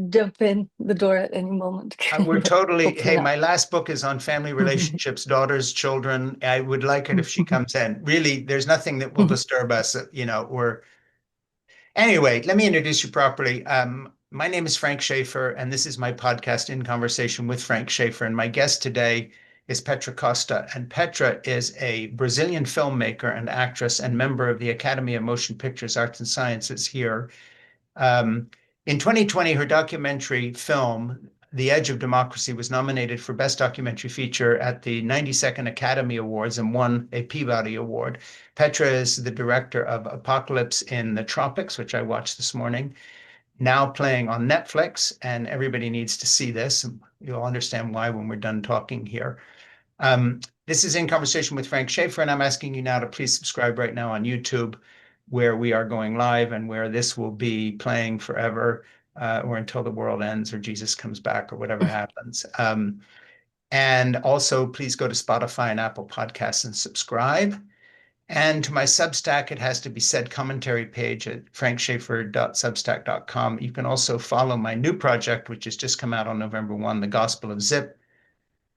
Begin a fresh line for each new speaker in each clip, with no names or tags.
jump in the door at any moment.
We're
But
totally,
hopefully
hey,
not.
my last book is on family relationships, daughters, children. I would like it if she comes in. Really, there's nothing that will disturb us, anyway, let me introduce you properly. My name is Frank Schaeffer, and this is my podcast, In Conversation with Frank Schaeffer. And my guest today is Petra Costa. And Petra is a Brazilian filmmaker and actress and member of the Academy of Motion Pictures Arts and Sciences here. Um, in 2020, her documentary film, The Edge of Democracy, was nominated for Best Documentary Feature at the 92nd Academy Awards and won a Peabody Award. Petra is the director of Apocalypse in the Tropics, which I watched this morning, now playing on Netflix, and everybody needs to see this. You'll understand why when we're done talking here. This is In Conversation with Frank Schaeffer, and I'm asking you now to please subscribe right now on YouTube, where we are going live and where this will be playing forever, or until the world ends or Jesus comes back or whatever happens. And also, please go to Spotify and Apple Podcasts and subscribe. And to my Substack, it has to be said commentary page at frankschaeffer.substack.com. You can also follow my new project, which has just come out on November 1, The Gospel of Zip,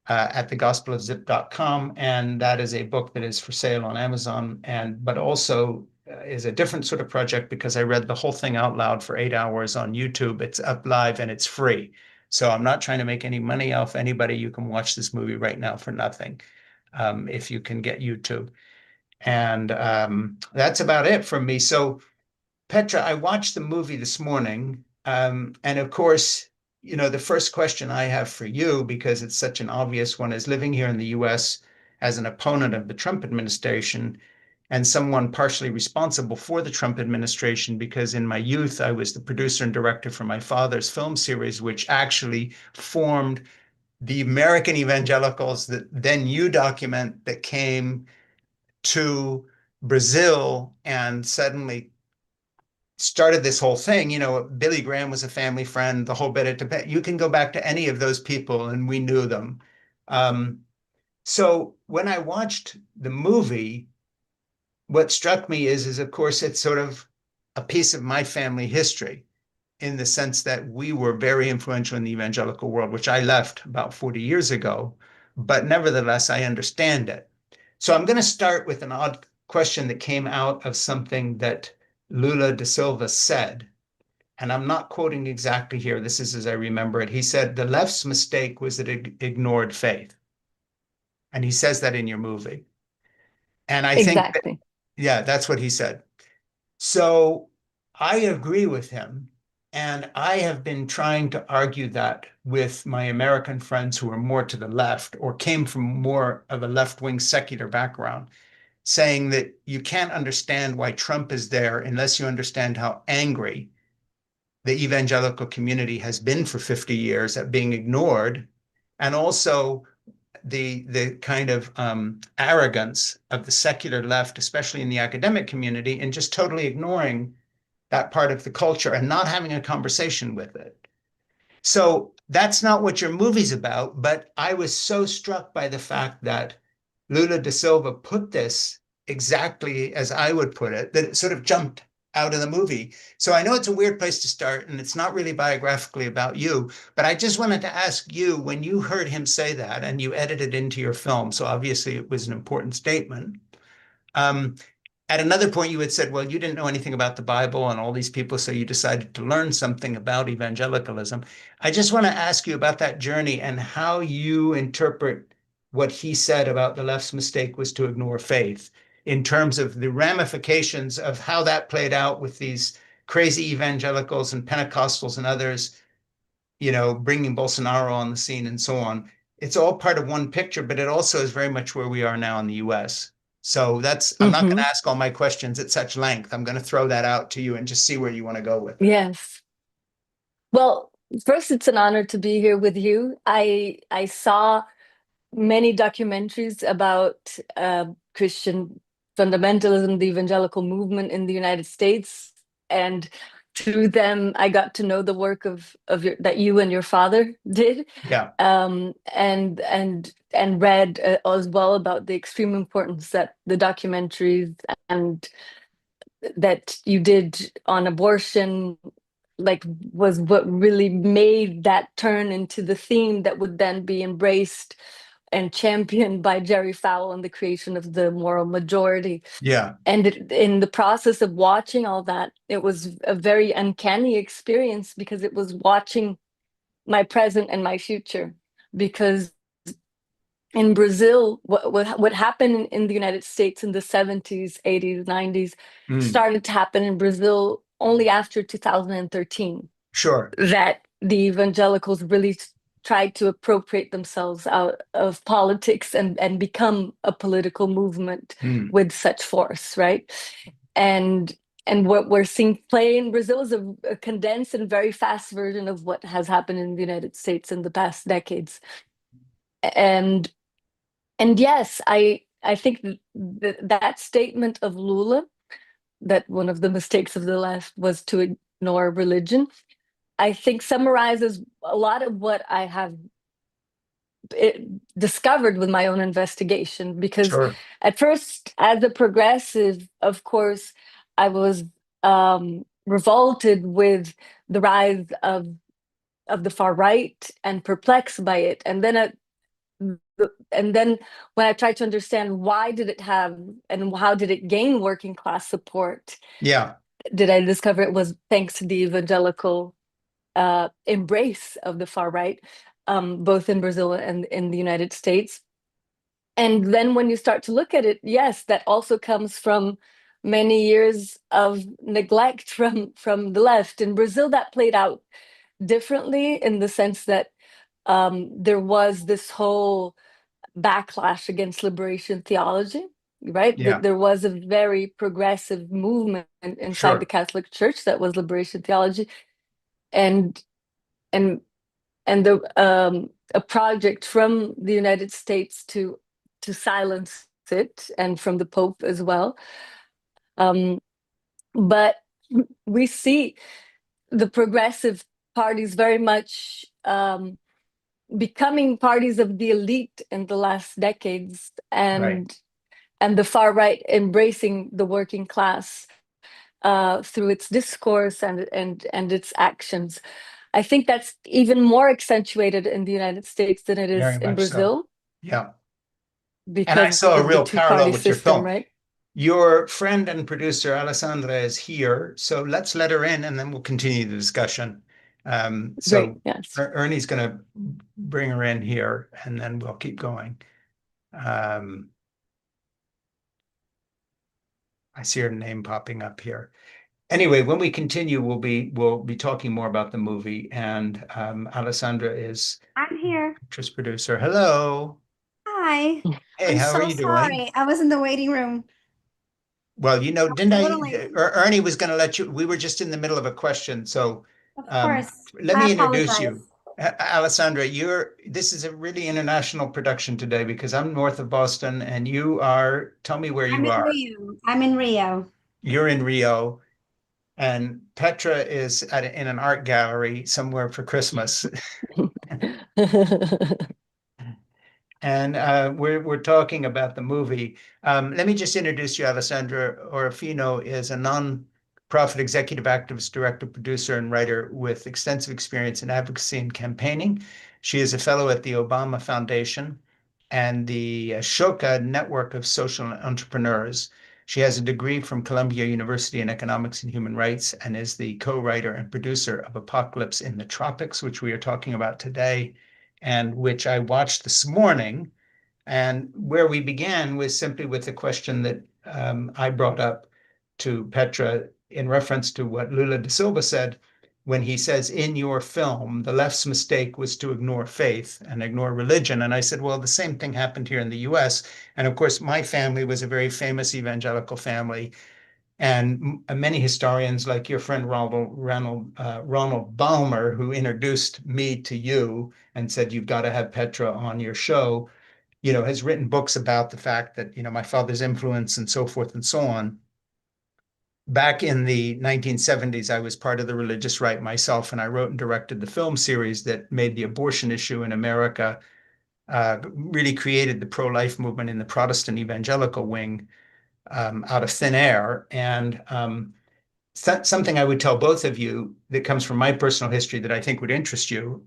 at thegospelofzip.com. And that is a book that is for sale on Amazon, but also is a different sort of project because I read the whole thing out loud for 8 hours on YouTube. It's up live and it's free. So I'm not trying to make any money off anybody. You can watch this movie right now for nothing, if you can get YouTube. And that's about it from me. So, Petra, I watched the movie this morning. And of course, the first question I have for you, because it's such an obvious one, is living here in the US as an opponent of the Trump administration and someone partially responsible for the Trump administration, because in my youth, I was the producer and director for my father's film series, which actually formed the American evangelicals that then you document that came to Brazil and suddenly started this whole thing. Billy Graham was a family friend, the whole bit of Tibet. You can go back to any of those people and we knew them. Um, so when I watched the movie, what struck me is of course, it's sort of a piece of my family history in the sense that we were very influential in the evangelical world, which I left about 40 years ago, but nevertheless, I understand it. So I'm going to start with an odd question that came out of something that Lula da Silva said. And I'm not quoting exactly here. This is as I remember it. He said, the left's mistake was that it ignored faith. And he says that in your movie. And I think that,
Exactly.
yeah, that's what he said. So I agree with him. And I have been trying to argue that with my American friends who are more to the left or came from more of a left-wing secular background, saying that you can't understand why Trump is there unless you understand how angry the evangelical community has been for 50 years at being ignored, and also the kind of arrogance of the secular left, especially in the academic community, and just totally ignoring that part of the culture and not having a conversation with it. So that's not what your movie's about, but I was so struck by the fact that Lula da Silva put this exactly as I would put it, that it sort of jumped out of the movie. So I know it's a weird place to start, and it's not really biographically about you, but I just wanted to ask you, when you heard him say that and you edited into your film, so obviously it was an important statement. Um, at another point, you had said, well, you didn't know anything about the Bible and all these people, so you decided to learn something about evangelicalism. I just want to ask you about that journey and how you interpret what he said about the left's mistake was to ignore faith in terms of the ramifications of how that played out with these crazy evangelicals and Pentecostals and others, bringing Bolsonaro on the scene and so on. It's all part of one picture, but it also is very much where we are now in the US. So I'm not going to
Hmm.
ask all my questions at such length. I'm going to throw that out to you and just see where you want to go with it.
Yes. Well, first, it's an honor to be here with you. I saw many documentaries about Christian fundamentalism, the evangelical movement in the United States, and through them, I got to know the work that you and your father did,
Yeah.
and read as well about the extreme importance that the documentaries and that you did on abortion like was what really made that turn into the theme that would then be embraced and championed by Jerry Falwell and the creation of the moral majority.
Yeah.
And in the process of watching all that, it was a very uncanny experience because it was watching my present and my future. Because in Brazil, what happened in the United States in the 70s, 80s, 90s
Mm.
started to happen in Brazil only after 2013.
Sure.
That the evangelicals really tried to appropriate themselves out of politics and become a political movement
Mm.
with such force, right? And and what we're seeing play in Brazil is a condensed and very fast version of what has happened in the United States in the past decades. And and yes, I think that statement of Lula, that one of the mistakes of the left was to ignore religion, I think summarizes a lot of what I have discovered with my own investigation. Because
Sure.
at first, as a progressive, of course, I was revolted with the rise of the far right and perplexed by it. And then when I tried to understand why did it have and how did it gain working class support,
Yeah.
did I discover it was thanks to the evangelical embrace of the far right, both in Brazil and in the United States. And then when you start to look at it, yes, that also comes from many years of neglect from the left. In Brazil, that played out differently in the sense that there was this whole backlash against liberation theology, right? That
Yeah.
there was a very progressive movement inside the
Sure.
Catholic Church that was liberation theology, and and and a project from the United States to silence it, and from the Pope as well. Um, but we see the progressive parties very much becoming parties of the elite in the last decades,
Right.
and the far right embracing the working class through its discourse and its actions. I think that's even more accentuated in the United States than it is
Very
in
much so.
Brazil
Yeah. And I
because
saw a
of the
real parallel
two-party
with your
system,
film.
right?
Your friend and producer, Alessandra, is here. So let's let her in and then we'll continue the discussion.
Great,
So
yes.
Ernie's going to bring her in here and then we'll keep going. Um, I see her name popping up here. Anyway, when we continue, we'll be talking more about the movie. And Alessandra is
I'm here.
actress producer. Hello.
Hi.
Hey,
I'm
how are
so
you doing?
sorry. I was in the waiting room.
Well,
I was
didn't
a
I?
little late.
Ernie was going to let you. We were just in the middle of a question, so
Of
um,
course.
let
I
me introduce
apologize.
you, Alessandra. This is a really international production today because I'm north of Boston, and you are. Tell me where
I'm
you
in
are.
Rio. I'm in Rio.
You're in Rio, and Petra is in an art gallery somewhere for Christmas. And we're talking about the movie. Let me just introduce you. Alessandra Orofino is a non-profit executive activist, director, producer, and writer with extensive experience in advocacy and campaigning. She is a fellow at the Obama Foundation and the Ashoka Network of Social Entrepreneurs. She has a degree from Columbia University in Economics and Human Rights and is the co-writer and producer of Apocalypse in the Tropics, which we are talking about today and which I watched this morning. And where we began was simply with the question that I brought up to Petra in reference to what Lula da Silva said when he says, in your film, the left's mistake was to ignore faith and ignore religion. And I said, well, the same thing happened here in the US. And of course, my family was a very famous evangelical family. And many historians, like your friend Ronald Balmer, who introduced me to you and said, you've got to have Petra on your show, has written books about the fact that, my father's influence and so forth and so on. Back in the 1970s, I was part of the religious right myself, and I wrote and directed the film series that made the abortion issue in America, really created the pro-life movement in the Protestant evangelical wing out of thin air. And something I would tell both of you that comes from my personal history that I think would interest you,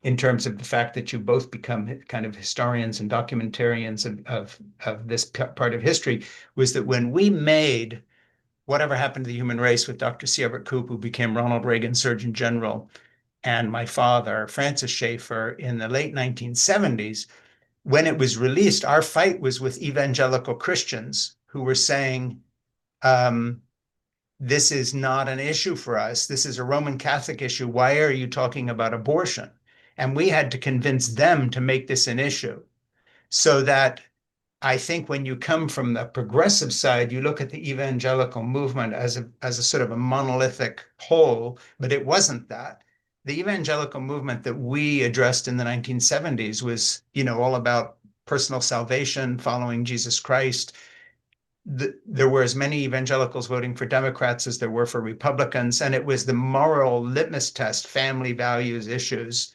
in terms of the fact that you both become kind of historians and documentarians of this part of history, was that when we made Whatever Happened to the Human Race with Dr. Siebert Koop, who became Ronald Reagan Surgeon General, and my father, Francis Schaeffer, in the late 1970s, when it was released, our fight was with evangelical Christians who were saying, this is not an issue for us. This is a Roman Catholic issue. Why are you talking about abortion? And we had to convince them to make this an issue. So that I think when you come from the progressive side, you look at the evangelical movement as a sort of a monolithic whole, but it wasn't that. The evangelical movement that we addressed in the 1970s was, all about personal salvation, following Jesus Christ. There were as many evangelicals voting for Democrats as there were for Republicans, and it was the moral litmus test, family values issues,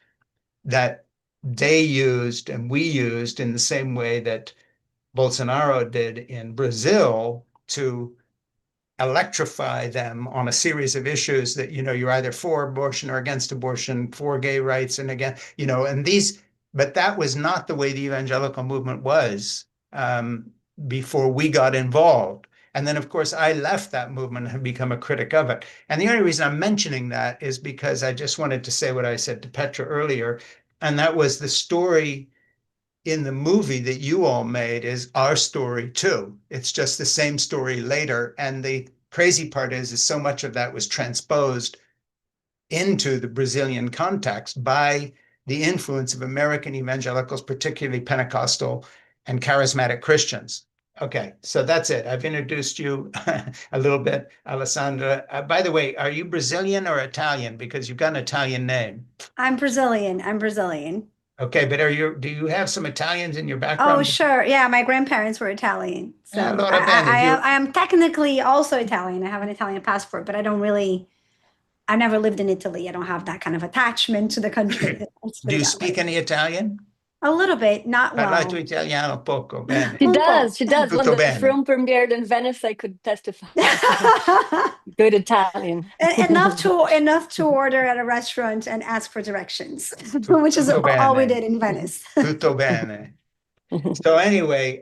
that they used and we used in the same way that Bolsonaro did in Brazil to electrify them on a series of issues that, you're either for abortion or against abortion, for gay rights and again, but that was not the way the evangelical movement was, before we got involved. And then, of course, I left that movement and have become a critic of it. And the only reason I'm mentioning that is because I just wanted to say what I said to Petra earlier, and that was the story in the movie that you all made is our story too. It's just the same story later. And the crazy part is so much of that was transposed into the Brazilian context by the influence of American evangelicals, particularly Pentecostal and charismatic Christians. Okay, so that's it. I've introduced you a little bit, Alessandra. By the way, are you Brazilian or Italian? Because you've got an Italian name.
I'm Brazilian. I'm Brazilian.
Okay, but do you have some Italians in your
Oh,
background?
sure. Yeah, my grandparents were Italian. So
Allora bene,
I am technically also Italian. I have an Italian passport, but I never lived in Italy. I don't have that kind of attachment to the country. Let's put
do
it
you
that
speak
way.
any Italian?
A little bit, not
Parlato
well.
italiano poco, bene.
She
Un po'.
does. She does. When
Tutto
the
bene.
film premiered in Venice, I could testify to good Italian.
Enough to order at a restaurant and ask for directions, which is
Tutto
all we
bene.
did in Venice.
Tutto bene. So anyway,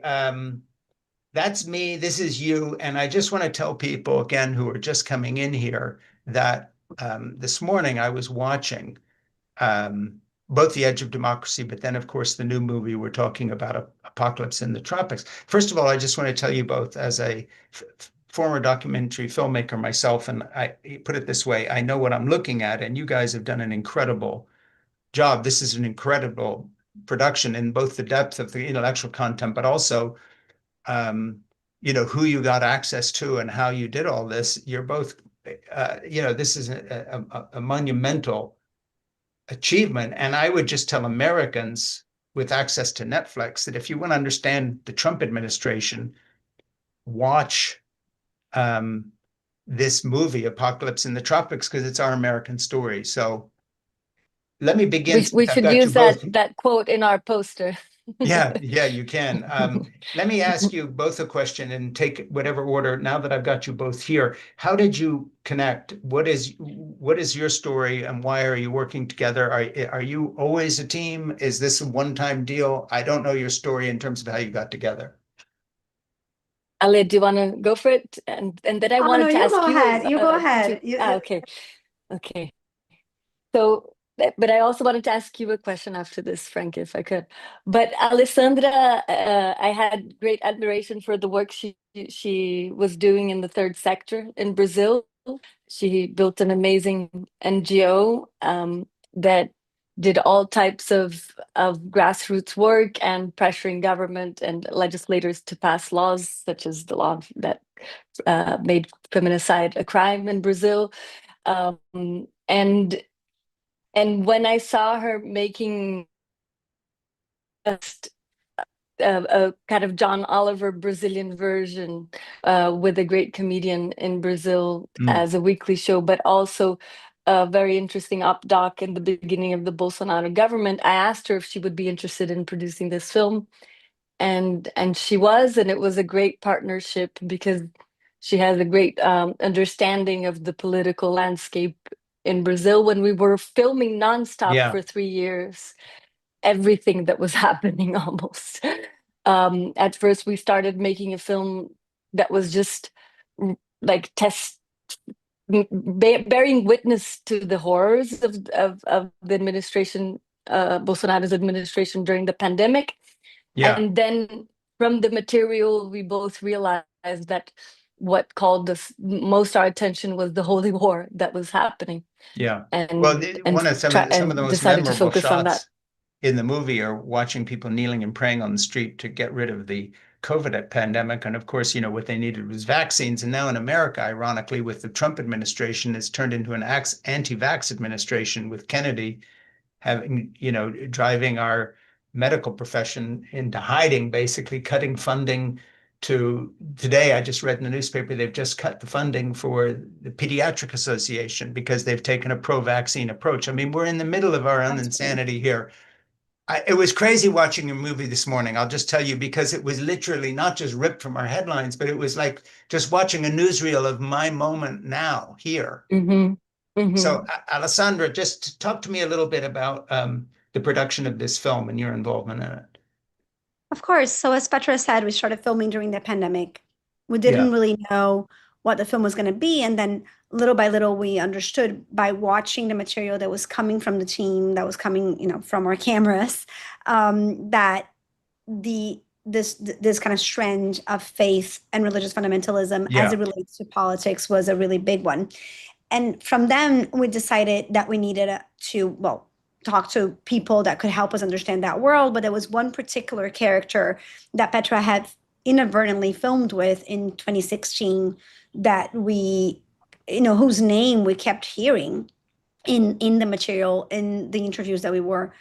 that's me. This is you. And I just want to tell people again who are just coming in here that this morning I was watching both The Edge of Democracy, but then, of course, the new movie we're talking about, Apocalypse in the Tropics. First of all, I just want to tell you both, as a former documentary filmmaker myself, and I put it this way, I know what I'm looking at, and you guys have done an incredible job. This is an incredible production in both the depth of the intellectual content, but also, who you got access to and how you did all this. You're both, this is a monumental achievement. And I would just tell Americans with access to Netflix that if you want to understand the Trump administration, watch this movie, Apocalypse in the Tropics, because it's our American story. So let me begin.
We should use that quote in our poster.
Yeah, you can. Let me ask you both a question and take whatever order. Now that I've got you both here, how did you connect? What is your story and why are you working together? Are you always a team? Is this a one-time deal? I don't know your story in terms of how you got together.
Ale, do you want to go for it? And then I wanted to ask you.
You go ahead.
Okay. So, but I also wanted to ask you a question after this, Frank, if I could. But Alessandra, I had great admiration for the work she was doing in the third sector in Brazil. She built an amazing NGO that did all types of grassroots work and pressuring government and legislators to pass laws, such as the law that made feminicide a crime in Brazil. And when I saw her making just a kind of John Oliver Brazilian version with a great comedian in Brazil as a weekly show, but also a very interesting up doc in the beginning of the Bolsonaro government, I asked her if she would be interested in producing this film. And she was, and it was a great partnership because She has a great understanding of the political landscape in Brazil. When we were filming nonstop
Yeah.
for 3 years, everything that was happening almost. At first, we started making a film that was just like bearing witness to the horrors of the administration, Bolsonaro's administration during the pandemic.
Yeah.
And then from the material, we both realized that what called us most our attention was the holy war that was happening,
Yeah. Well,
and
some of the most
decided to
memorable
focus on that.
shots in the movie are watching people kneeling and praying on the street to get rid of the COVID pandemic. And of course, what they needed was vaccines. And now in America, ironically, with the Trump administration, it's turned into an anti-vax administration with Kennedy having, driving our medical profession into hiding, basically cutting funding to today. I just read in the newspaper, they've just cut the funding for the Pediatric Association because they've taken a pro-vaccine approach. I mean, we're in the middle of our own insanity here. It was crazy watching a movie this morning, I'll just tell you, because it was literally not just ripped from our headlines, but it was like just watching a newsreel of my moment now here.
Mm-hmm.
So,
Mm-hmm.
Alessandra, just talk to me a little bit about the production of this film and your involvement in it.
Of course. So as Petra said, we started filming during the pandemic. We
Yeah,
didn't really know what the film was going to be. And then little by little, we understood by watching the material that was coming from the team, that was coming, from our cameras, that this kind of strand of faith and religious fundamentalism as
yeah,
it relates to politics was a really big one. And from then, we decided that we needed to, well, talk to people that could help us understand that world. But there was one particular character that Petra had inadvertently filmed with in 2016 that whose name we kept hearing in the material, in the interviews that we were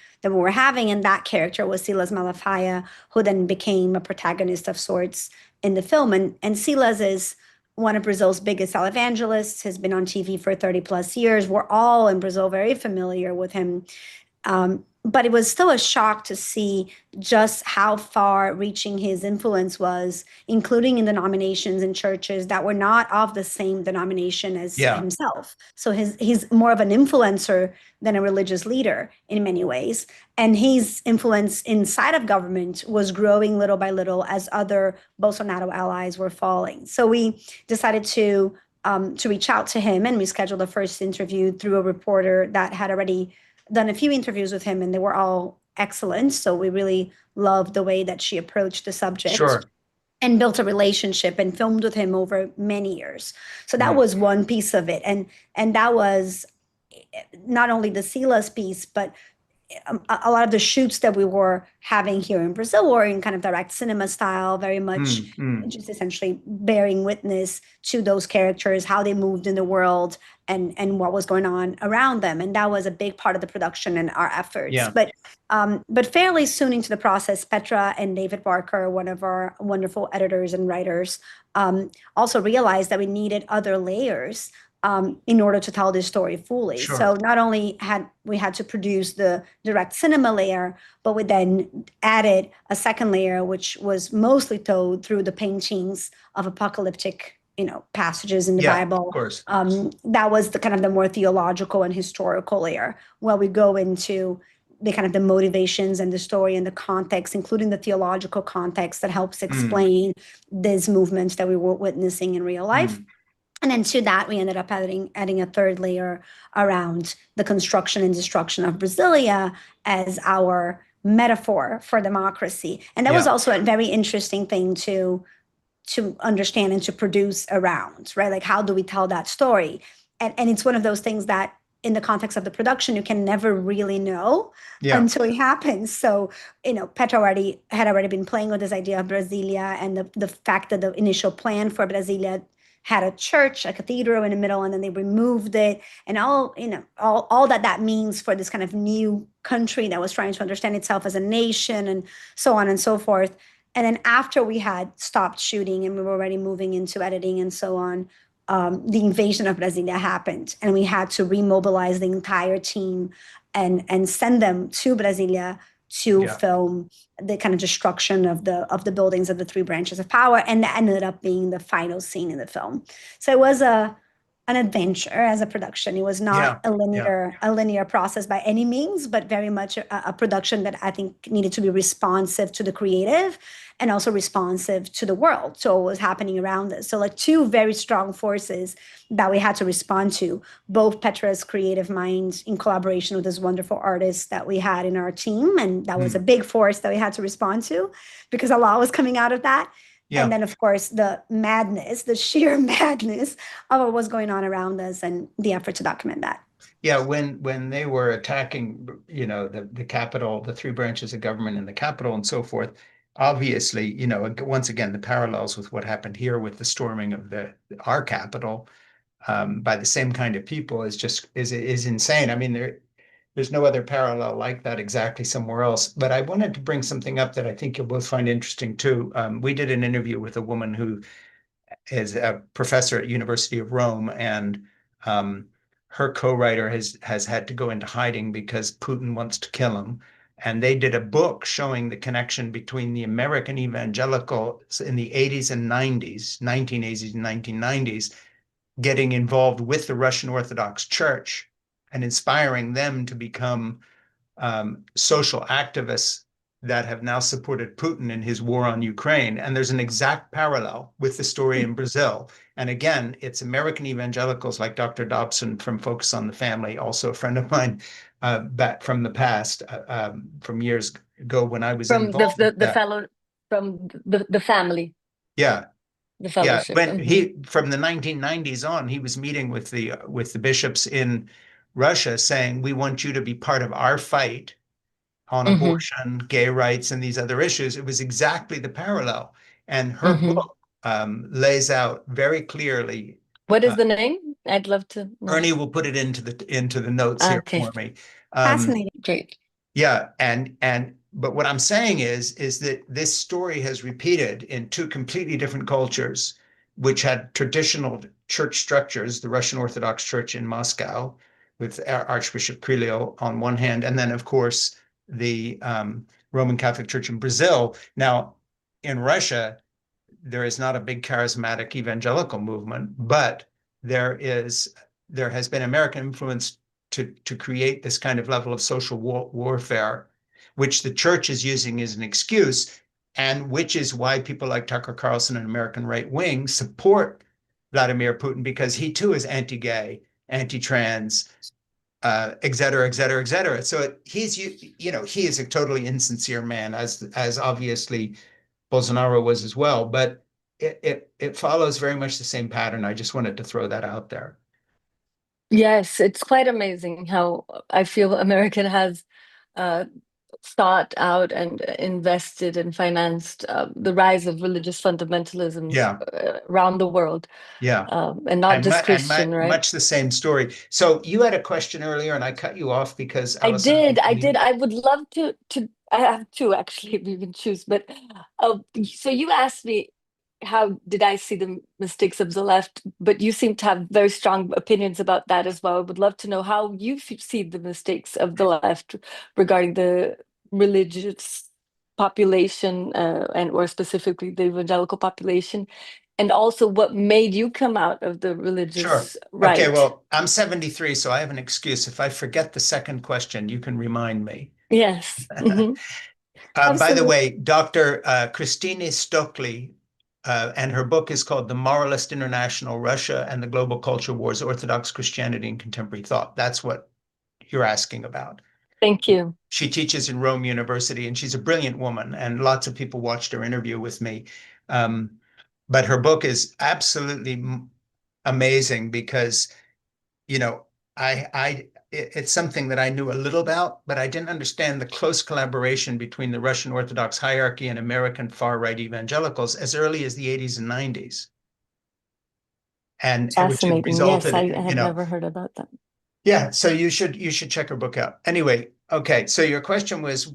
having. And that character was Silas Malafaia, who then became a protagonist of sorts in the film. And Silas is one of Brazil's biggest televangelists, has been on TV for 30 plus years. We're all in Brazil very familiar with him. But it was still a shock to see just how far reaching his influence was, including in denominations and churches that were not of the same denomination as
yeah,
himself. So he's more of an influencer than a religious leader in many ways. And his influence inside of government was growing little by little as other Bolsonaro allies were falling. So we decided to reach out to him, and we scheduled the first interview through a reporter that had already done a few interviews with him, and they were all excellent. So we really loved the way that she approached the subject
sure.
and built a relationship and filmed with him over many years. So that
Mm,
was one piece of it. And that was not only the Silas piece, but a lot of the shoots that we were having here in Brazil were in kind of direct cinema style, very much
mm.
just essentially bearing witness to those characters, how they moved in the world, and what was going on around them. And that was a big part of the production and our efforts.
Yeah,
But fairly soon into the process, Petra and David Barker, one of our wonderful editors and writers, also realized that we needed other layers in order to tell this story fully.
sure.
So not only had we had to produce the direct cinema layer, but we then added a second layer, which was mostly told through the paintings of apocalyptic, passages in the
Yeah, of
Bible.
course.
That was the kind of the more theological and historical layer, where we go into the kind of the motivations and the story and the context, including the theological context that helps
Mm,
explain these movements that we were witnessing in real life.
mm.
And then to that, we ended up adding a third layer around the construction and destruction of Brasilia as our metaphor for democracy. And that was
Yeah,
also a very interesting thing to understand and to produce around, right? Like, how do we tell that story? And it's one of those things that in the context of the production, you can never really know
yeah,
until it happens. So, Petra had already been playing with this idea of Brasilia, and the fact that the initial plan for Brasilia had a church, a cathedral in the middle, and then they removed it, and all that means for this kind of new country that was trying to understand itself as a nation, and so on and so forth. And then after we had stopped shooting and we were already moving into editing and so on, the invasion of Brasilia happened, and we had to remobilize the entire team and send them to Brasilia to film the kind of destruction of the buildings of the three branches of power, and that ended up being the final scene in the film. So it was an adventure as a production. It was not a linear process by any means, but very much a production that I think needed to be responsive to the creative and also responsive to the world. So what was happening around us. So like two very strong forces that we had to respond to, both Petra's creative mind in collaboration with this wonderful artist that we had in our team. And that was a big force that we had to respond to because a lot was coming out of that. Yeah. And then, of course, the madness, the sheer madness of what was going on around us and the effort to document that.
Yeah, when they were attacking, you know, the Capitol, the three branches of government in the Capitol and so forth, obviously, you know, once again, the parallels with what happened here with the storming of our Capitol by the same kind of people is insane. I mean, there's no other parallel like that exactly somewhere else. But I wanted to bring something up that I think you'll both find interesting too. We did an interview with a woman who is a professor at University of Rome, and her co-writer has had to go into hiding because Putin wants to kill him. And they did a book showing the connection between the American evangelicals in the 80s and 90s, 1980s and 1990s, getting involved with the Russian Orthodox Church and inspiring them to become social activists that have now supported Putin in his war on Ukraine. And there's an exact parallel with the story in Brazil. And again, it's American evangelicals like Dr. Dobson from Focus on the Family, also a friend of mine back from the past, from years ago when I was involved
the fellow from the family.
Yeah.
The fellowship.
Yeah, when he from the 1990s on, he was meeting with the bishops in Russia saying, we want you to be part of our fight on abortion, gay rights, and these other issues. It was exactly the parallel. And her book lays out very clearly.
What is the name? I'd love to know.
Ernie will put it into the notes here for me.
Fascinating.
Great.
Yeah, but what I'm saying is that this story has repeated in two completely different cultures, which had traditional church structures, the Russian Orthodox Church in Moscow with Archbishop Kirill on one hand, and then, of course, the Roman Catholic Church in Brazil. Now, in Russia, there is not a big charismatic evangelical movement, but there has been American influence to create this kind of level of social warfare, which the church is using as an excuse, and which is why people like Tucker Carlson and American right wing support Vladimir Putin, because he too is anti-gay, anti-trans, et cetera, et cetera, et cetera. So he's, you know, he is a totally insincere man, as obviously Bolsonaro was as well. But it follows very much the same pattern. I just wanted to throw that out there.
Yes, it's quite amazing how I feel America has thought out and invested and financed the rise of religious fundamentalism around the world.
Yeah.
And not just Christian, right?
Much the same story. So you had a question earlier and I cut you off because
I did. I would love to I have two actually, if you can choose. But so you asked me, how did I see the mistakes of the left? But you seem to have very strong opinions about that as well. I would love to know how you see the mistakes of the left regarding the religious population and or specifically the evangelical population, and also what made you come out of the religious right.
Okay, well, I'm 73, so I have an excuse. If I forget the second question, you can remind me.
Yes.
By the way, Dr. Christine Stokely, and her book is called The Moralist International, Russia and the Global Culture Wars, Orthodox Christianity and Contemporary Thought. That's what you're asking about.
Thank you.
She teaches in Rome University, and she's a brilliant woman, and lots of people watched her interview with me. But her book is absolutely amazing because, you know, it's something that I knew a little about, but I didn't understand the close collaboration between the Russian Orthodox hierarchy and American far-right evangelicals as early as the 80s and 90s. And which resulted,
yes, I had never heard about that.
Yeah, so you should check her book out. Anyway, okay, so your question was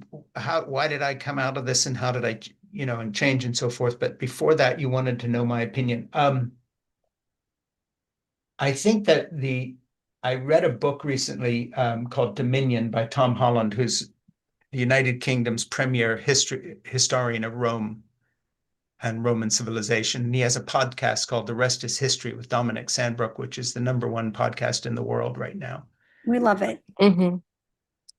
why did I come out of this and how did I, you know, and change and so forth. But before that, you wanted to know my opinion. I think that I read a book recently called Dominion by Tom Holland, who's the United Kingdom's premier historian of Rome and Roman civilization. And he has a podcast called The Rest is History with Dominic Sandbrook, which is the #1 podcast in the world right now.
We love it.
Mm-hmm.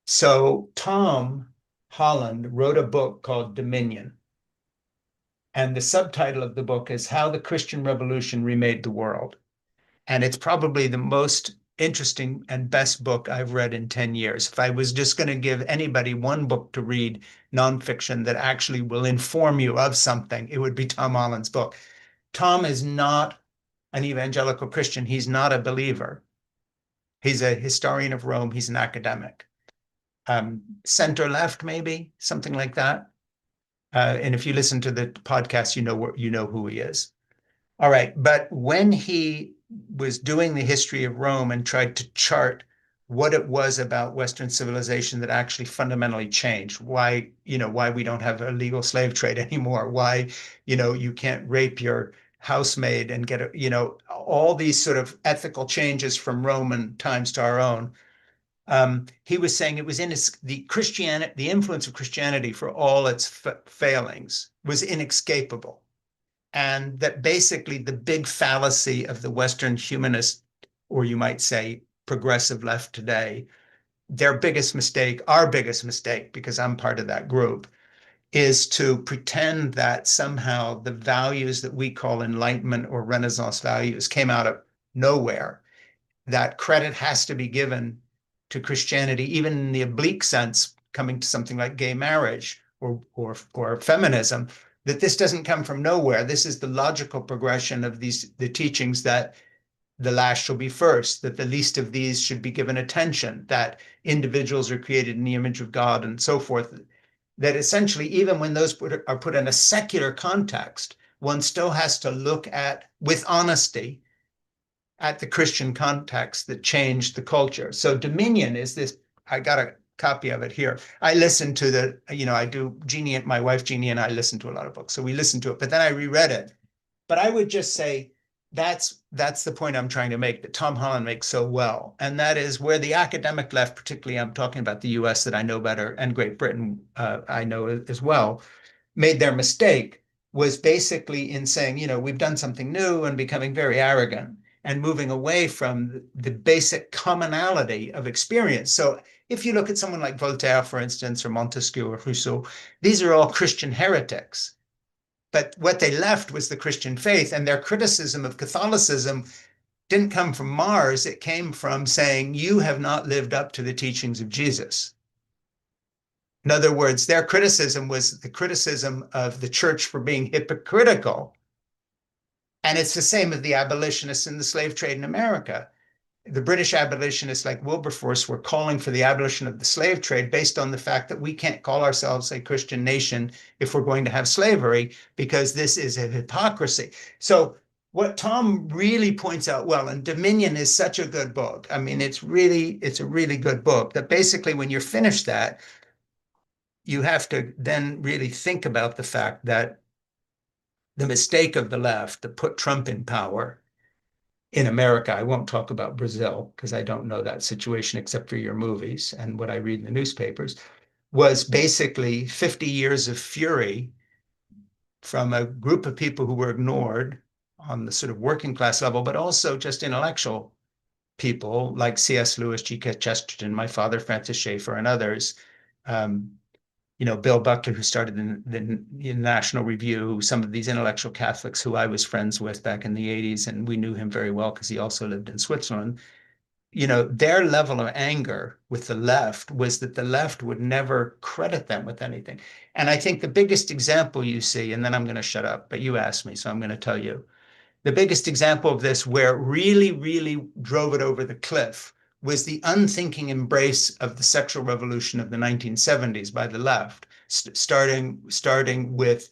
So Tom Holland wrote a book called Dominion. And the subtitle of the book is How the Christian Revolution Remade the World. And it's probably the most interesting and best book I've read in 10 years. If I was just going to give anybody one book to read, nonfiction, that actually will inform you of something, it would be Tom Holland's book. Tom is not an evangelical Christian. He's not a believer. He's a historian of Rome. He's an academic. Center left, maybe, something like that. And if you listen to the podcast, you know who he is. All right. But when he was doing the history of Rome and tried to chart what it was about Western civilization that actually fundamentally changed, why we don't have a legal slave trade anymore, why, you can't rape your housemaid and get all these sort of ethical changes from Roman times to our own. He was saying it was in the influence of Christianity for all its failings was inescapable. And that basically the big fallacy of the Western humanist, or you might say progressive left today, our biggest mistake, because I'm part of that group, is to pretend that somehow the values that we call Enlightenment or Renaissance values came out of nowhere, that credit has to be given to Christianity, even in the oblique sense, coming to something like gay marriage or feminism, that this doesn't come from nowhere. This is the logical progression of the teachings that the last shall be first, that the least of these should be given attention, that individuals are created in the image of God and so forth. That essentially, even when those are put in a secular context, one still has to look at, with honesty, at the Christian context that changed the culture. So Dominion is this, I got a copy of it here. I listen to I do Jeannie, my wife Jeannie and I listen to a lot of books. So we listened to it, but then I reread it. But I would just say that's the point I'm trying to make, that Tom Holland makes so well. And that is where the academic left, particularly I'm talking about the US that I know better, and Great Britain I know as well, made their mistake, was basically in saying, we've done something new, and becoming very arrogant and moving away from the basic commonality of experience. So if you look at someone like Voltaire, for instance, or Montesquieu or Rousseau, these are all Christian heretics. But what they left was the Christian faith, and their criticism of Catholicism didn't come from Mars. It came from saying, you have not lived up to the teachings of Jesus. In other words, their criticism was the criticism of the church for being hypocritical. And it's the same with the abolitionists in the slave trade in America. The British abolitionists like Wilberforce were calling for the abolition of the slave trade based on the fact that we can't call ourselves a Christian nation if we're going to have slavery, because this is a hypocrisy. So what Tom really points out well, and Dominion is such a good book. I mean, it's a really good book, that basically when you're finished that, you have to then really think about the fact that the mistake of the left that put Trump in power in America, I won't talk about Brazil because I don't know that situation except for your movies and what I read in the newspapers, was basically 50 years of fury from a group of people who were ignored on the sort of working class level, but also just intellectual people like C.S. Lewis, G.K. Chesterton, my father, Francis Schaeffer, and others. Bill Buckler, who started the National Review, some of these intellectual Catholics who I was friends with back in the 80s, and we knew him very well because he also lived in Switzerland. Their level of anger with the left was that the left would never credit them with anything. And I think the biggest example you see, and then I'm going to shut up, but you asked me, so I'm going to tell you. The biggest example of this, where it really, really drove it over the cliff, was the unthinking embrace of the sexual revolution of the 1970s by the left, starting with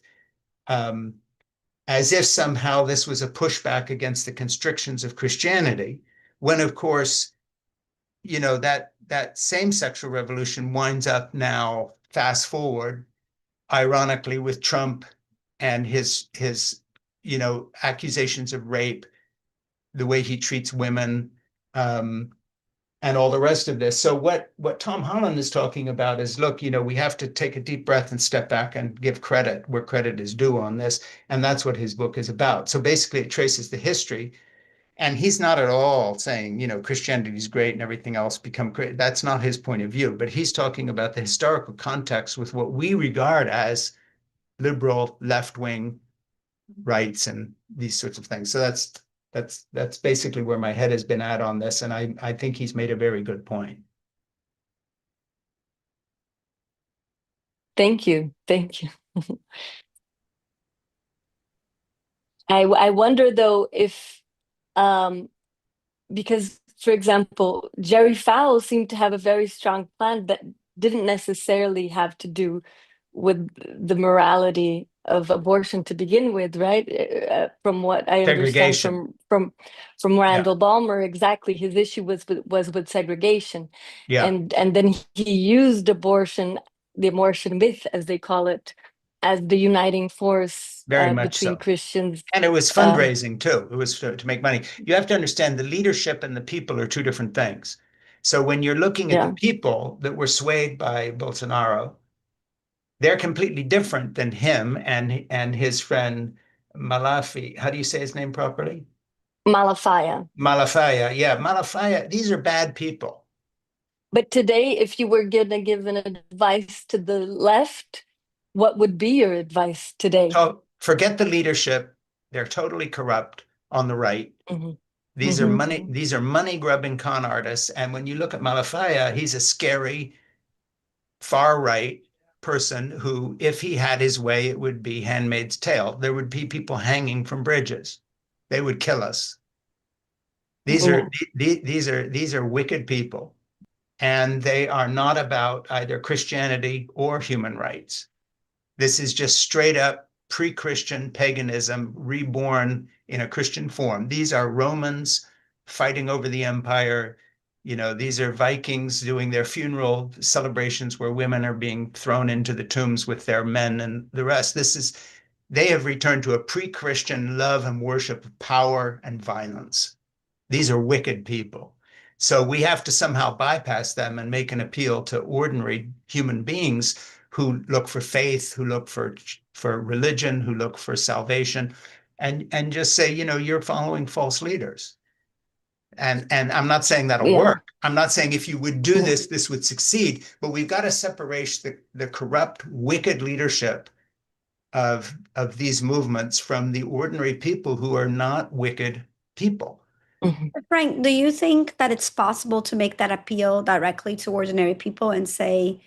as if somehow this was a pushback against the constrictions of Christianity, when of course, that same sexual revolution winds up now, fast forward, ironically, with Trump and his accusations of rape, the way he treats women, and all the rest of this. So what Tom Holland is talking about is, look, we have to take a deep breath and step back and give credit where credit is due on this. And that's what his book is about. So basically it traces the history. And he's not at all saying, Christianity is great and everything else become great. That's not his point of view. But he's talking about the historical context with what we regard as liberal, left-wing rights and these sorts of things. So that's basically where my head has been at on this. And I think he's made a very good point.
Thank you. Thank you. I wonder though if because, for example, Jerry Fowle seemed to have a very strong plan that didn't necessarily have to do with the morality of abortion to begin with, right? From what I understand
Segregation.
from
Yeah.
Randall Balmer, exactly, his issue was with segregation,
Yeah.
and then he used abortion, the abortion myth, as they call it, as the uniting force
Very much
between
so.
Christians.
And it was fundraising too. It was to make money. You have to understand the leadership and the people are two different things. So when you're looking at the
Yeah,
people that were swayed by Bolsonaro, they're completely different than him and his friend Malafi. How do you say his name properly?
Malafaya.
Malafaya. Yeah, Malafaya. These are bad people.
But today, if you were going to give an advice to the left, what would be your advice today?
So forget the leadership. They're totally corrupt on the right.
Mm-hmm.
These are
Mm-hmm.
money grubbing con artists. And when you look at Malafaya, he's a scary far right person who, if he had his way, it would be Handmaid's Tale. There would be people hanging from bridges. They would kill us. These are
Yeah.
these are wicked people, and they are not about either Christianity or human rights. This is just straight up pre-Christian paganism reborn in a Christian form. These are Romans fighting over the empire. These are Vikings doing their funeral celebrations where women are being thrown into the tombs with their men and the rest. They have returned to a pre-Christian love and worship of power and violence. These are wicked people. So we have to somehow bypass them and make an appeal to ordinary human beings who look for faith, who look for religion, who look for salvation, and just say, you're following false leaders. And I'm not saying that'll
Yeah.
work. I'm not saying if you would do this, this would succeed. But we've got to separate the corrupt, wicked leadership of these movements from the ordinary people who are not wicked people.
Mm-hmm.
Frank, do you think that it's possible to make that appeal directly to ordinary people and say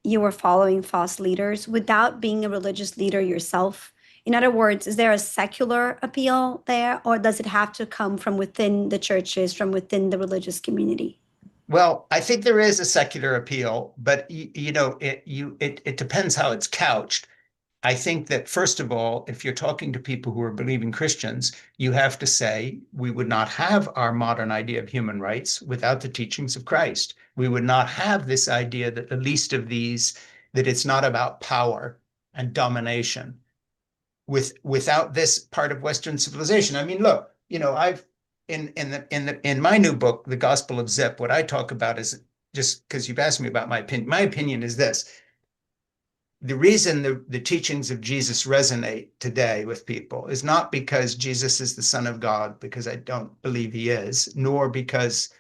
you were following false leaders without being a religious leader yourself? In other words, is there a secular appeal there, or does it have to come from within the churches, from within the religious community?
Well, I think there is a secular appeal, but it depends how it's couched. I think that, first of all, if you're talking to people who are believing Christians, you have to say we would not have our modern idea of human rights without the teachings of Christ. We would not have this idea that the least of these, that it's not about power and domination without this part of Western civilization. I mean, look, I've in my new book, The Gospel of Zip, what I talk about is, just because you've asked me about my opinion, my opinion is this: the reason the teachings of Jesus resonate today with people is not because Jesus is the Son of God, because I don't believe he is, nor because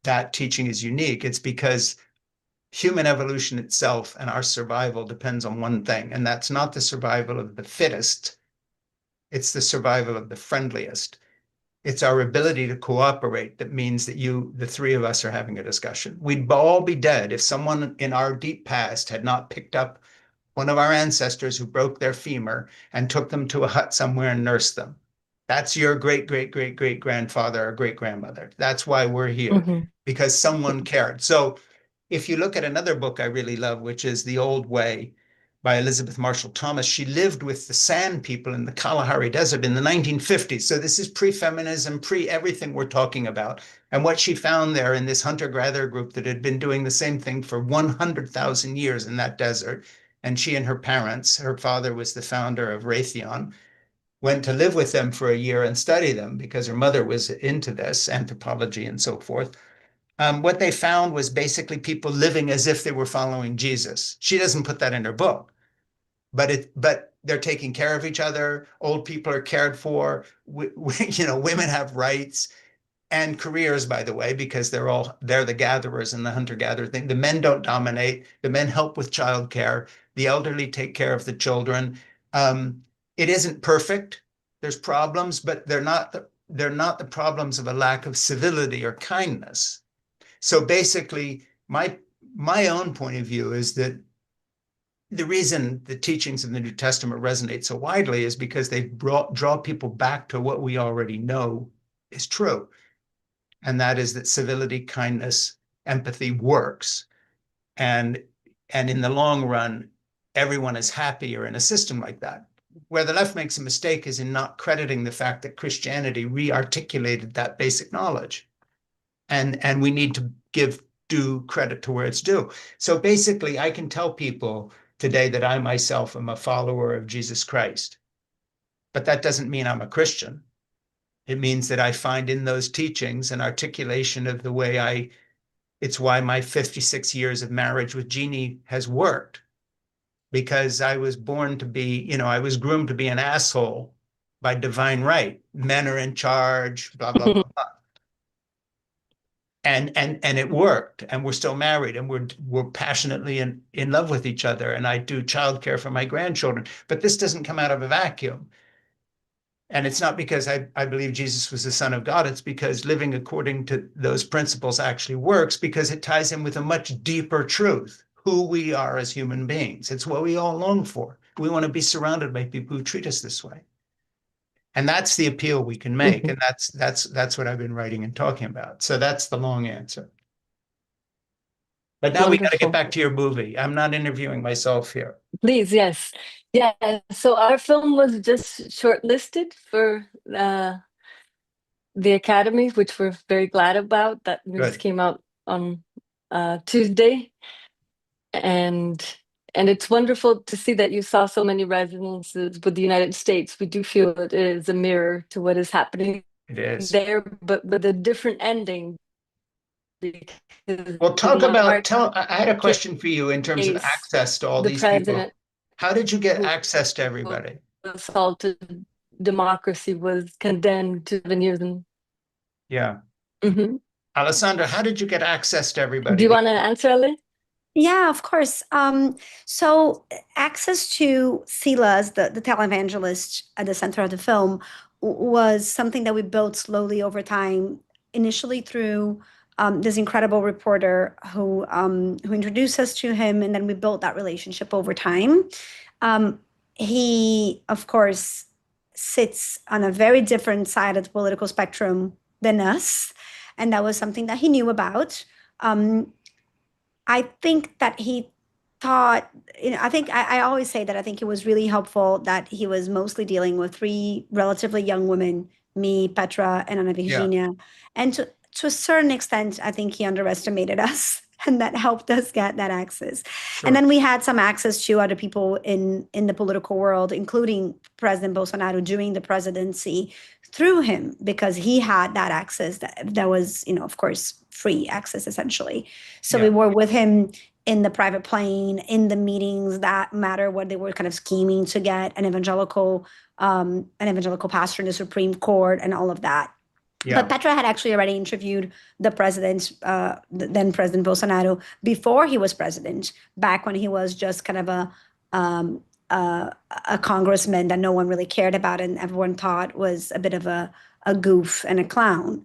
that teaching is unique. It's because human evolution itself and our survival depends on one thing, and that's not the survival of the fittest, it's the survival of the friendliest. It's our ability to cooperate that means that the three of us, are having a discussion. We'd all be dead if someone in our deep past had not picked up one of our ancestors who broke their femur and took them to a hut somewhere and nursed them. That's your great, great, great, great grandfather or great grandmother. That's why we're here,
Mm-hmm.
because someone cared. So if you look at another book I really love, which is The Old Way by Elizabeth Marshall Thomas, she lived with the Sand people in the Kalahari Desert in the 1950s. So this is pre-feminism, pre-everything we're talking about. And what she found there in this hunter-gatherer group that had been doing the same thing for 100,000 years in that desert, and she and her parents, her father was the founder of Raytheon, went to live with them for a year and study them because her mother was into this, anthropology and so forth. what they found was basically people living as if they were following Jesus. She doesn't put that in her book, but they're taking care of each other. Old people are cared for. Women have rights and careers, by the way, because they're the gatherers and the hunter-gatherer thing. The men don't dominate. The men help with childcare. The elderly take care of the children. It isn't perfect. There's problems, but they're not the problems of a lack of civility or kindness. So basically, my own point of view is that the reason the teachings of the New Testament resonate so widely is because they draw people back to what we already know is true. And that is that civility, kindness, empathy works. And in the long run, everyone is happier in a system like that. Where the left makes a mistake is in not crediting the fact that Christianity re-articulated that basic knowledge. And we need to give due credit to where it's due. So basically, I can tell people today that I myself am a follower of Jesus Christ. But that doesn't mean I'm a Christian. It means that I find in those teachings an articulation of the way it's why my 56 years of marriage with Jeannie has worked. Because I was born to be, I was groomed to be an asshole by divine right. Men are in charge, blah, blah, blah. And it worked, and we're still married, and we're passionately in love with each other, and I do childcare for my grandchildren. But this doesn't come out of a vacuum. And it's not because I believe Jesus was the Son of God. It's because living according to those principles actually works, because it ties in with a much deeper truth, who we are as human beings. It's what we all long for. We want to be surrounded by people who treat us this way. And that's the appeal we can make. And that's what I've been writing and talking about. So that's the long answer. But now we got to get back to your movie. I'm not interviewing myself here.
Please, yes. Yeah, so our film was just shortlisted for the Academy, which we're very glad about. That news came out on Tuesday. And it's wonderful to see that you saw so many resonances with the United States. We do feel it is a mirror to what is happening there, but with a different ending.
Well, I had a question for you in terms of access to all these people. How did you get access to everybody?
Assaulted democracy was condemned to 7 years.
Yeah. Mm-hmm. Alessandra, how did you get access to everybody?
Do you want to answer, Ali?
Yeah, of course. So access to Silas, the televangelist at the center of the film, was something that we built slowly over time, initially through this incredible reporter who introduced us to him, and then we built that relationship over time. He, of course, sits on a very different side of the political spectrum than us, and that was something that he knew about. I think that he thought, I always say that I think it was really helpful that he was mostly dealing with 3 relatively young women, me, Petra, and Ana Virginia. Yeah. And to a certain extent, I think he underestimated us, and that helped us get that access. Sure. And then we had some access to other people in the political world, including President Bolsonaro during the presidency, through him, because he had that access that was, of course, free access, essentially. So we were with him in the private plane, in the meetings that matter, where they were kind of scheming to get an evangelical pastor in the Supreme Court and all of that. Yeah. But Petra had actually already interviewed the president, then President Bolsonaro, before he was president, back when he was just kind of a congressman that no one really cared about and everyone thought was a bit of a goof and a clown.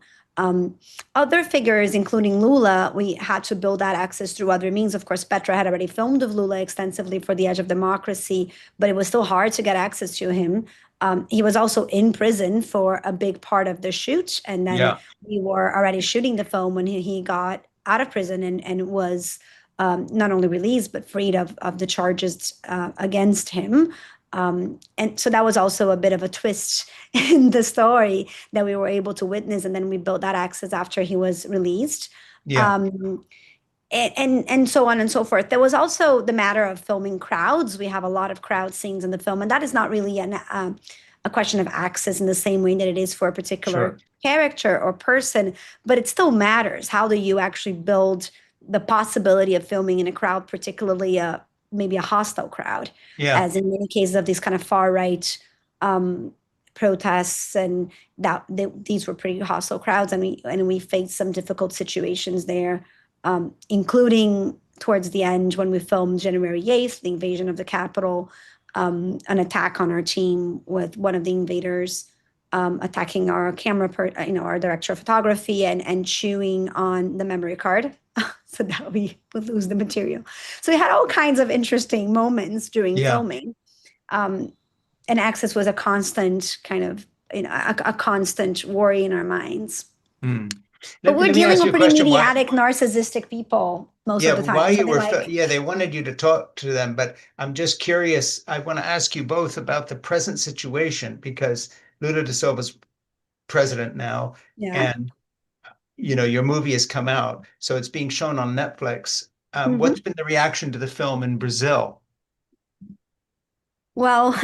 Other figures, including Lula, we had to build that access through other means. Of course, Petra had already filmed of Lula extensively for The Edge of Democracy, but it was still hard to get access to him. He was also in prison for a big part of the shoot, and then we were already shooting the film when he got out of prison and was not only released but freed of the charges against him. And so that was also a bit of a twist in the story that we were able to witness, and then we built that access after he was released. And so on and so forth. There was also the matter of filming crowds. We have a lot of crowd scenes in the film, and that is not really a question of access in the same way that it is for a particular character or person, but it still matters. How do you actually build the possibility of filming in a crowd, particularly maybe a hostile crowd,
Yeah.
as in many cases of these kind of far right protests, and these were pretty hostile crowds, and we faced some difficult situations there, including towards the end when we filmed January 8th, the invasion of the Capitol, an attack on our team with one of the invaders attacking our our director of photography, and chewing on the memory card so that we would lose the material. So we had all kinds of interesting moments during
Yeah.
filming. And access was a constant kind of, a constant worry in our minds.
Mm.
But we're
Let me
dealing
ask
with
you a
pretty
question. Why?
mediatic, narcissistic people most
Yeah,
of the time.
why
So
you were, yeah, they wanted you to talk to them, but I'm just curious. I want to ask you both about the present situation because Lula da Silva's president now,
yeah.
and your movie has come out, so it's being shown on Netflix.
Mhm.
What's been the reaction to the film in Brazil?
Well,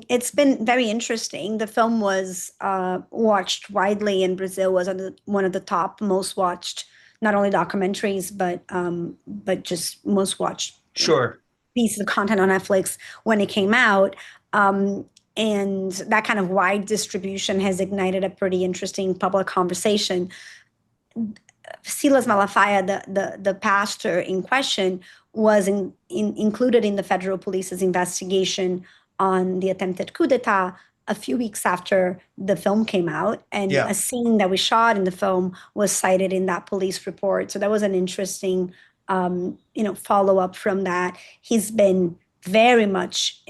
it's been very interesting. The film was watched widely in Brazil, was one of the top most watched, not only documentaries, but just most watched,
Sure.
pieces of content on Netflix when it came out. Um, and that kind of wide distribution has ignited a pretty interesting public conversation. Silas Malafaia, the pastor in question, was included in the federal police's investigation on the attempted coup d'etat a few weeks after the film came out. And
Yeah.
a scene that we shot in the film was cited in that police report. So that was an interesting, follow up from that. He's been very much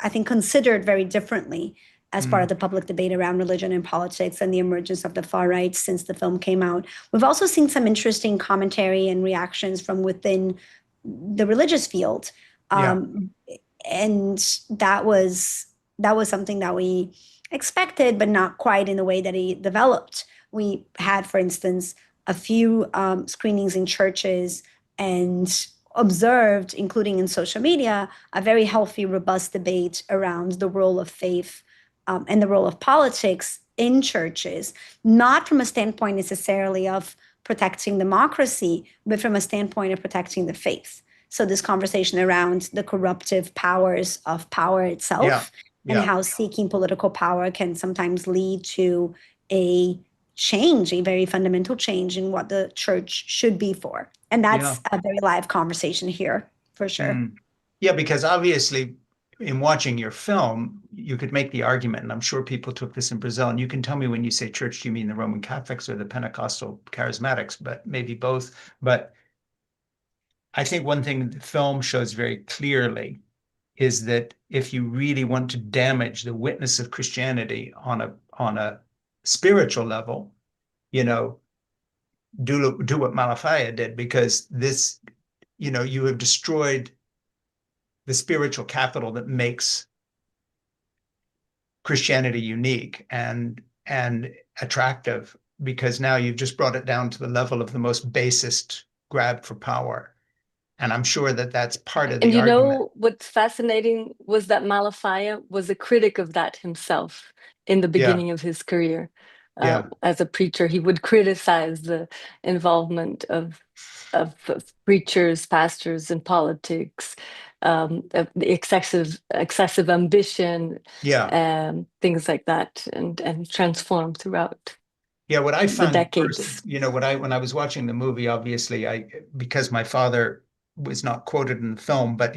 I think, considered very differently as part of the public debate around religion and politics and the emergence of the far right since the film came out. We've also seen some interesting commentary and reactions from within the religious field.
Yeah.
And that was something that we expected, but not quite in the way that it developed. We had, for instance, a few screenings in churches and observed, including in social media, a very healthy, robust debate around the role of faith and the role of politics in churches, not from a standpoint necessarily of protecting democracy, but from a standpoint of protecting the faith. So this conversation around the corruptive powers of power itself,
Yeah.
and
Yeah.
how seeking political power can sometimes lead to a change, a very fundamental change in what the church should be for. And that's a very live conversation here, for sure.
Yeah, because obviously in watching your film, you could make the argument, and I'm sure people took this in Brazil, and you can tell me when you say church, do you mean the Roman Catholics or the Pentecostal charismatics, but maybe both. But I think one thing the film shows very clearly is that if you really want to damage the witness of Christianity on a spiritual level, do what Malafaia did, because this, you have destroyed the spiritual capital that makes Christianity unique and attractive, because now you've just brought it down to the level of the most basest grab for power. And I'm sure that that's part of
And
the argument.
what's fascinating was that Malafaia was a critic of that himself in the
Yeah.
beginning of his career.
Yeah.
As a preacher, he would criticize the involvement of preachers, pastors in politics, of the excessive ambition,
Yeah.
things like that, and transform throughout
Yeah, what I
the
found
decades.
when I was watching the movie, obviously because my father was not quoted in the film, but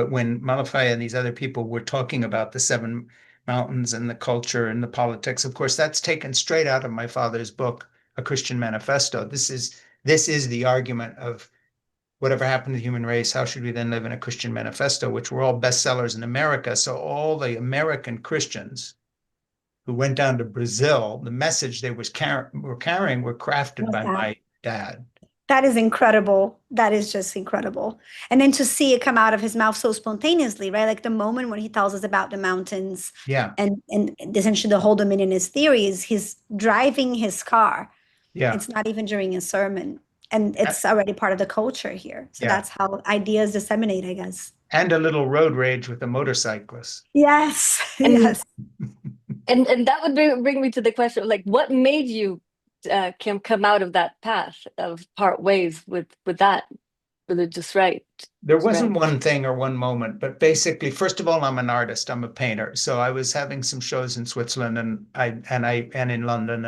when Malafaia and these other people were talking about the seven mountains and the culture and the politics, of course, that's taken straight out of my father's book, A Christian Manifesto. This is the argument of whatever happened to the human race, how should we then live in a Christian manifesto, which were all bestsellers in America. So all the American Christians who went down to Brazil, the message they were carrying were crafted by my dad.
That is incredible. That is just incredible. And then to see it come out of his mouth so spontaneously, right? Like the moment when he tells us about the mountains,
Yeah.
and essentially the whole dominionist theory is he's driving his car.
Yeah.
It's not even during a sermon. And it's already part of the culture here. So
Yeah.
that's how ideas disseminate, I guess.
And a little road rage with the motorcyclist.
Yes.
And
Yes.
And that would bring me to the question, like, what made you come out of that path of part ways with that religious right?
There wasn't
Right.
one thing or one moment, but basically, first of all, I'm an artist. I'm a painter. So I was having some shows in Switzerland and in London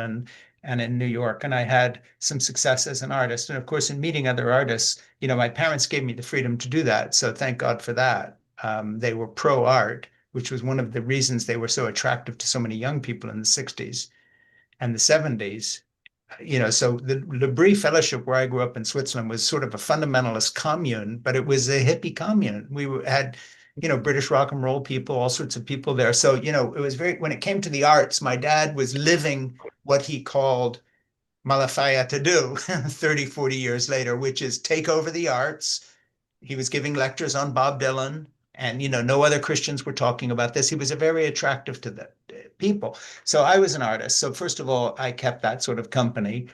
and in New York, and I had some success as an artist. And of course, in meeting other artists, my parents gave me the freedom to do that. So thank God for that. They were pro art, which was one of the reasons they were so attractive to so many young people in the 60s and the 70s. So the brief fellowship where I grew up in Switzerland was sort of a fundamentalist commune, but it was a hippie commune. Had, British rock and roll people, all sorts of people there. So, it was when it came to the arts, my dad was living what he called Malafaya to do 30, 40 years later, which is take over the arts. He was giving lectures on Bob Dylan, and no other Christians were talking about this. He was very attractive to the people. So I was an artist. So first of all, I kept that sort of company.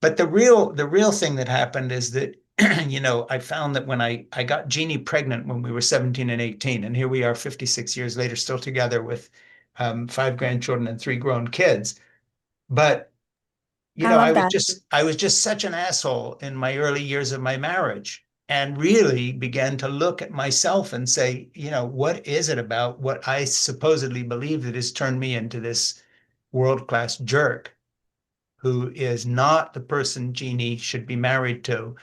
But the real thing that happened is that I found that when I got Jeannie pregnant when we were 17 and 18, and here we are 56 years later, still together with 5 grandchildren and 3 grown kids. But
I
I
love
was
that.
just such an asshole in my early years of my marriage, and really began to look at myself and say, what is it about what I supposedly believe that has turned me into this world-class jerk who is not the person Jeannie should be married to?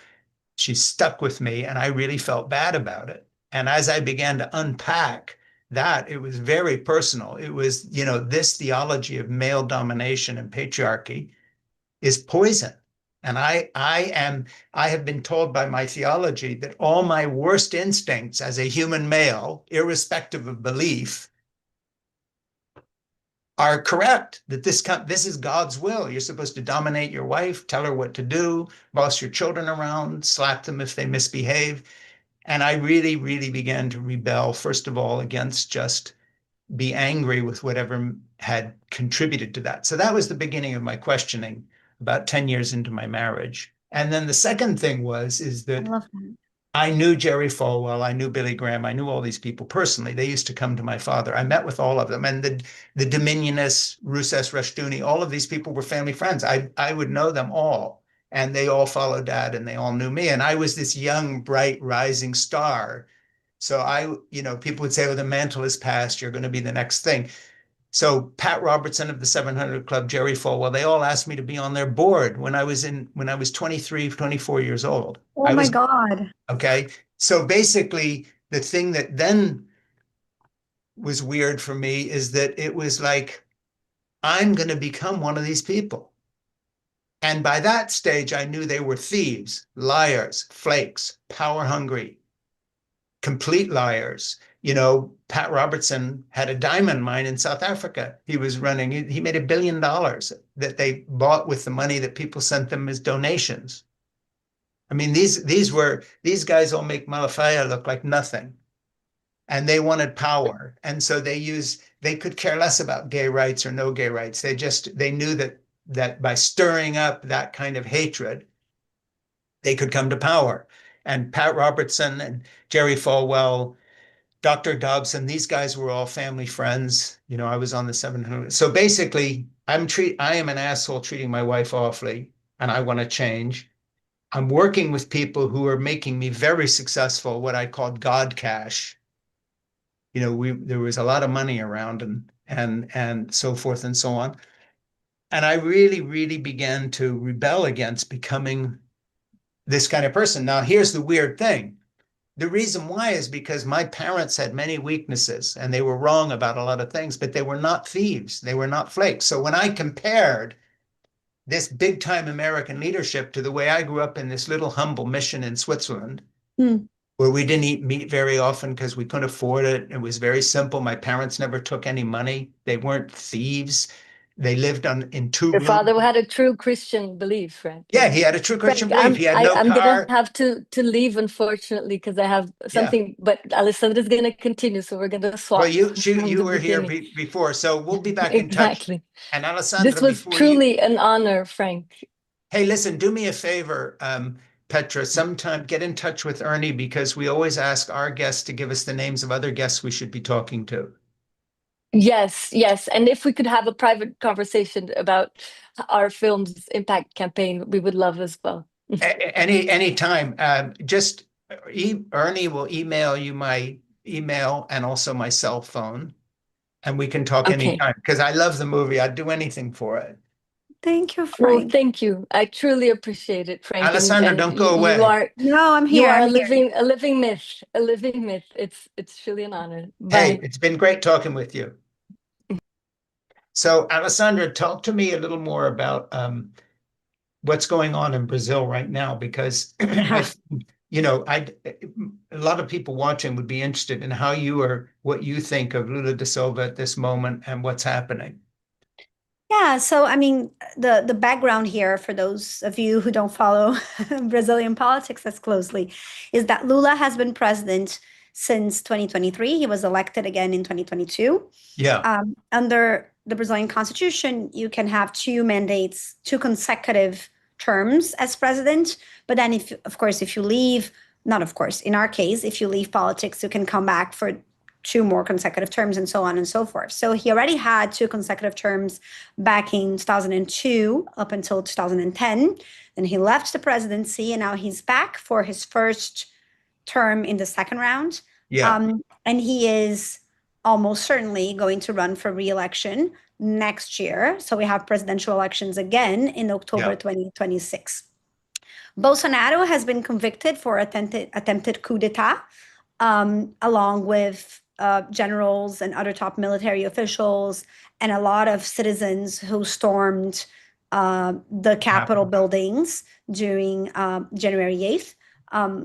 She's stuck with me, and I really felt bad about it. And as I began to unpack that, it was very personal. It was, this theology of male domination and patriarchy is poison. And I have been told by my theology that all my worst instincts as a human male, irrespective of belief, are correct, that this is God's will. You're supposed to dominate your wife, tell her what to do, boss your children around, slap them if they misbehave. And I really, really began to rebel, first of all, against just be angry with whatever had contributed to that. So that was the beginning of my questioning about 10 years into my marriage. And then the second thing is
I
that
love that.
I knew Jerry Falwell, I knew Billy Graham, I knew all these people personally. They used to come to my father. I met with all of them. And the Dominionists, Rousses Rushdoony, all of these people were family friends. I would know them all. And they all followed Dad, and they all knew me. And I was this young, bright, rising star. So people would say, oh, the mantle is passed, you're going to be the next thing. So Pat Robertson of the 700 Club, Jerry Falwell, they all asked me to be on their board when I was 23, 24 years old.
Oh
I
my
was
God.
Okay. So basically, the thing that then was weird for me is that it was like, I'm going to become one of these people. And by that stage, I knew they were thieves, liars, flakes, power hungry, complete liars. Pat Robertson had a diamond mine in South Africa. He made $1 billion that they bought with the money that people sent them as donations. I mean, these guys all make Malafaya look like nothing. And they wanted power. And so they could care less about gay rights or no gay rights. They knew that by stirring up that kind of hatred, they could come to power. And Pat Robertson and Jerry Falwell, Dr. Dobson, these guys were all family friends. I was on the 700. So basically, I am an asshole treating my wife awfully, and I want to change. I'm working with people who are making me very successful, what I called God cash. There was a lot of money around and so forth and so on. And I really, really began to rebel against becoming this kind of person. Now, here's the weird thing. The reason why is because my parents had many weaknesses and they were wrong about a lot of things, but they were not thieves. They were not flakes. So when I compared this big time American leadership to the way I grew up in this little humble mission in Switzerland, where we didn't eat meat very often because we couldn't afford it. It was very simple. My parents never took any money. They weren't thieves. They lived in two
Your
rooms.
father had a true Christian belief, Frank.
Yeah, he had a true Christian
Frank,
belief. He had no
I'm gonna
car.
have to leave, unfortunately, because I have
Yeah.
something. But Alessandra's gonna continue, so we're gonna
Well,
swap from
you
the
were here
beginning.
before, so we'll be back in touch.
Exactly.
And
This
Alessandra,
was truly an honor, Frank.
hey, listen, do me a favor, Petra, sometime get in touch with Ernie, because we always ask our guests to give us the names of other guests we should be talking to.
Yes, yes. And if we could have a private conversation about our film's impact campaign, we would love as well.
Any time. Just Ernie will email you my email and also my cell phone, and we can talk
Okay.
anytime because I love the movie. I'd do anything for it.
Thank you,
Well,
Frank.
thank you. I truly appreciate it, Frank.
Alessandra,
And
don't go
you
away.
are
No, I'm
you
here.
are
I'm here.
a living myth, a living myth. It's truly an honor.
Hey,
Bye.
it's been great talking with you. So, Alessandra, talk to me a little more about what's going on in Brazil right now, because a lot of people watching would be interested in what you think of Lula da Silva at this moment and what's happening.
Yeah, so I mean, the background here for those of you who don't follow Brazilian politics as closely is that Lula has been president since 2023. He was elected again in 2022.
Yeah,
Under the Brazilian constitution, you can have two mandates, two consecutive terms as president. But then, if of course, if you leave, not of course, in our case, if you leave politics, you can come back for two more consecutive terms and so on and so forth. So he already had two consecutive terms back in 2002 up until 2010. Then he left the presidency and now he's back for his first term in the second round.
yeah,
And he is almost certainly going to run for re-election next year. So we have presidential elections again in October
yeah,
2026. Bolsonaro has been convicted for attempted coup d'etat, along with generals and other top military officials, and a lot of citizens who stormed the Capitol buildings during January 8th.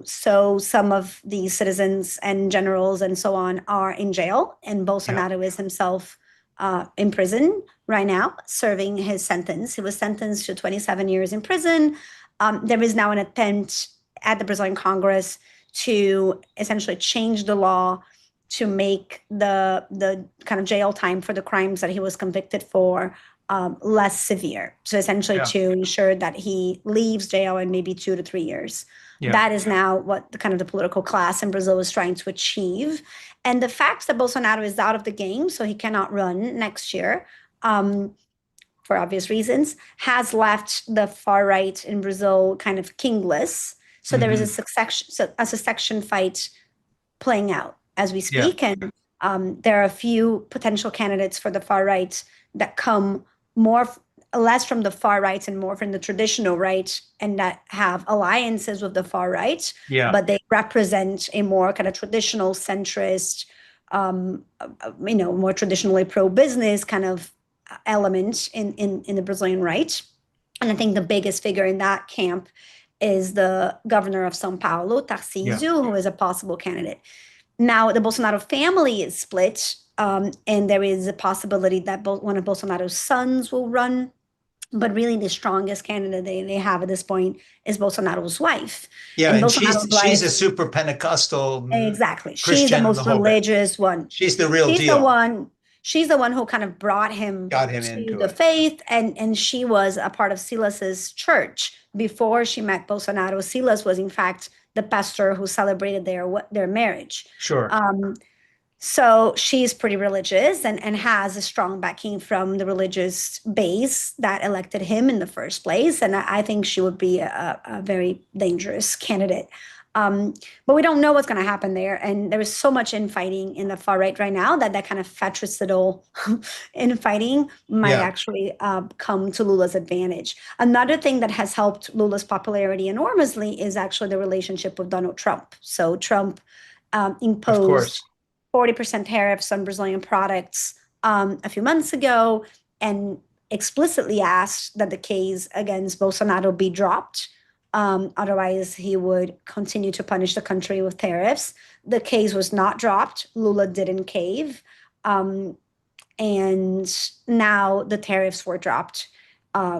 So some of the citizens and generals and so on are in jail, and
yeah,
Bolsonaro is himself in prison right now, serving his sentence. He was sentenced to 27 years in prison. There is now an attempt at the Brazilian Congress to essentially change the law to make the kind of jail time for the crimes that he was convicted for less severe. So essentially
yeah,
to ensure that he leaves jail in maybe 2 to 3 years.
yeah,
That is now what the kind of the political class in Brazil is trying to achieve. And the fact that Bolsonaro is out of the game, so he cannot run next year, for obvious reasons, has left the far right in Brazil kind of kingless. So there is a succession fight playing out as we
yeah,
speak. And there are a few potential candidates for the far right that come less from the far right and more from the traditional right, and that have alliances with the far right,
yeah,
but they represent a more kind of traditional centrist, more traditionally pro-business kind of element in the Brazilian right. And I think the biggest figure in that camp is the governor of São Paulo,
yeah,
Tarcísio, who is a possible candidate. Now, the Bolsonaro family is split, and there is a possibility that one of Bolsonaro's sons will run. But really, the strongest candidate they have at this point is Bolsonaro's wife.
yeah.
And
And
Bolsonaro's
she's a
wife,
super Pentecostal
exactly, she's the
Christian, the
most
whole bit.
religious one.
She's the real
She's the
deal.
one. She's the one who kind of brought him
Got him
to
into
the
it.
faith, and she was a part of Silas's church before she met Bolsonaro. Silas was, in fact, the pastor who celebrated their marriage.
Sure.
So she's pretty religious and has a strong backing from the religious base that elected him in the first place. And I think she would be a very dangerous candidate. But we don't know what's going to happen there. And there is so much infighting in the far right now that kind of fratricidal infighting might
Yeah.
actually come to Lula's advantage. Another thing that has helped Lula's popularity enormously is actually the relationship with Donald Trump. So Trump
Of
imposed
course.
40% tariffs on Brazilian products a few months ago, and explicitly asked that the case against Bolsonaro be dropped. Otherwise, he would continue to punish the country with tariffs. The case was not dropped. Lula didn't cave. And now the tariffs were dropped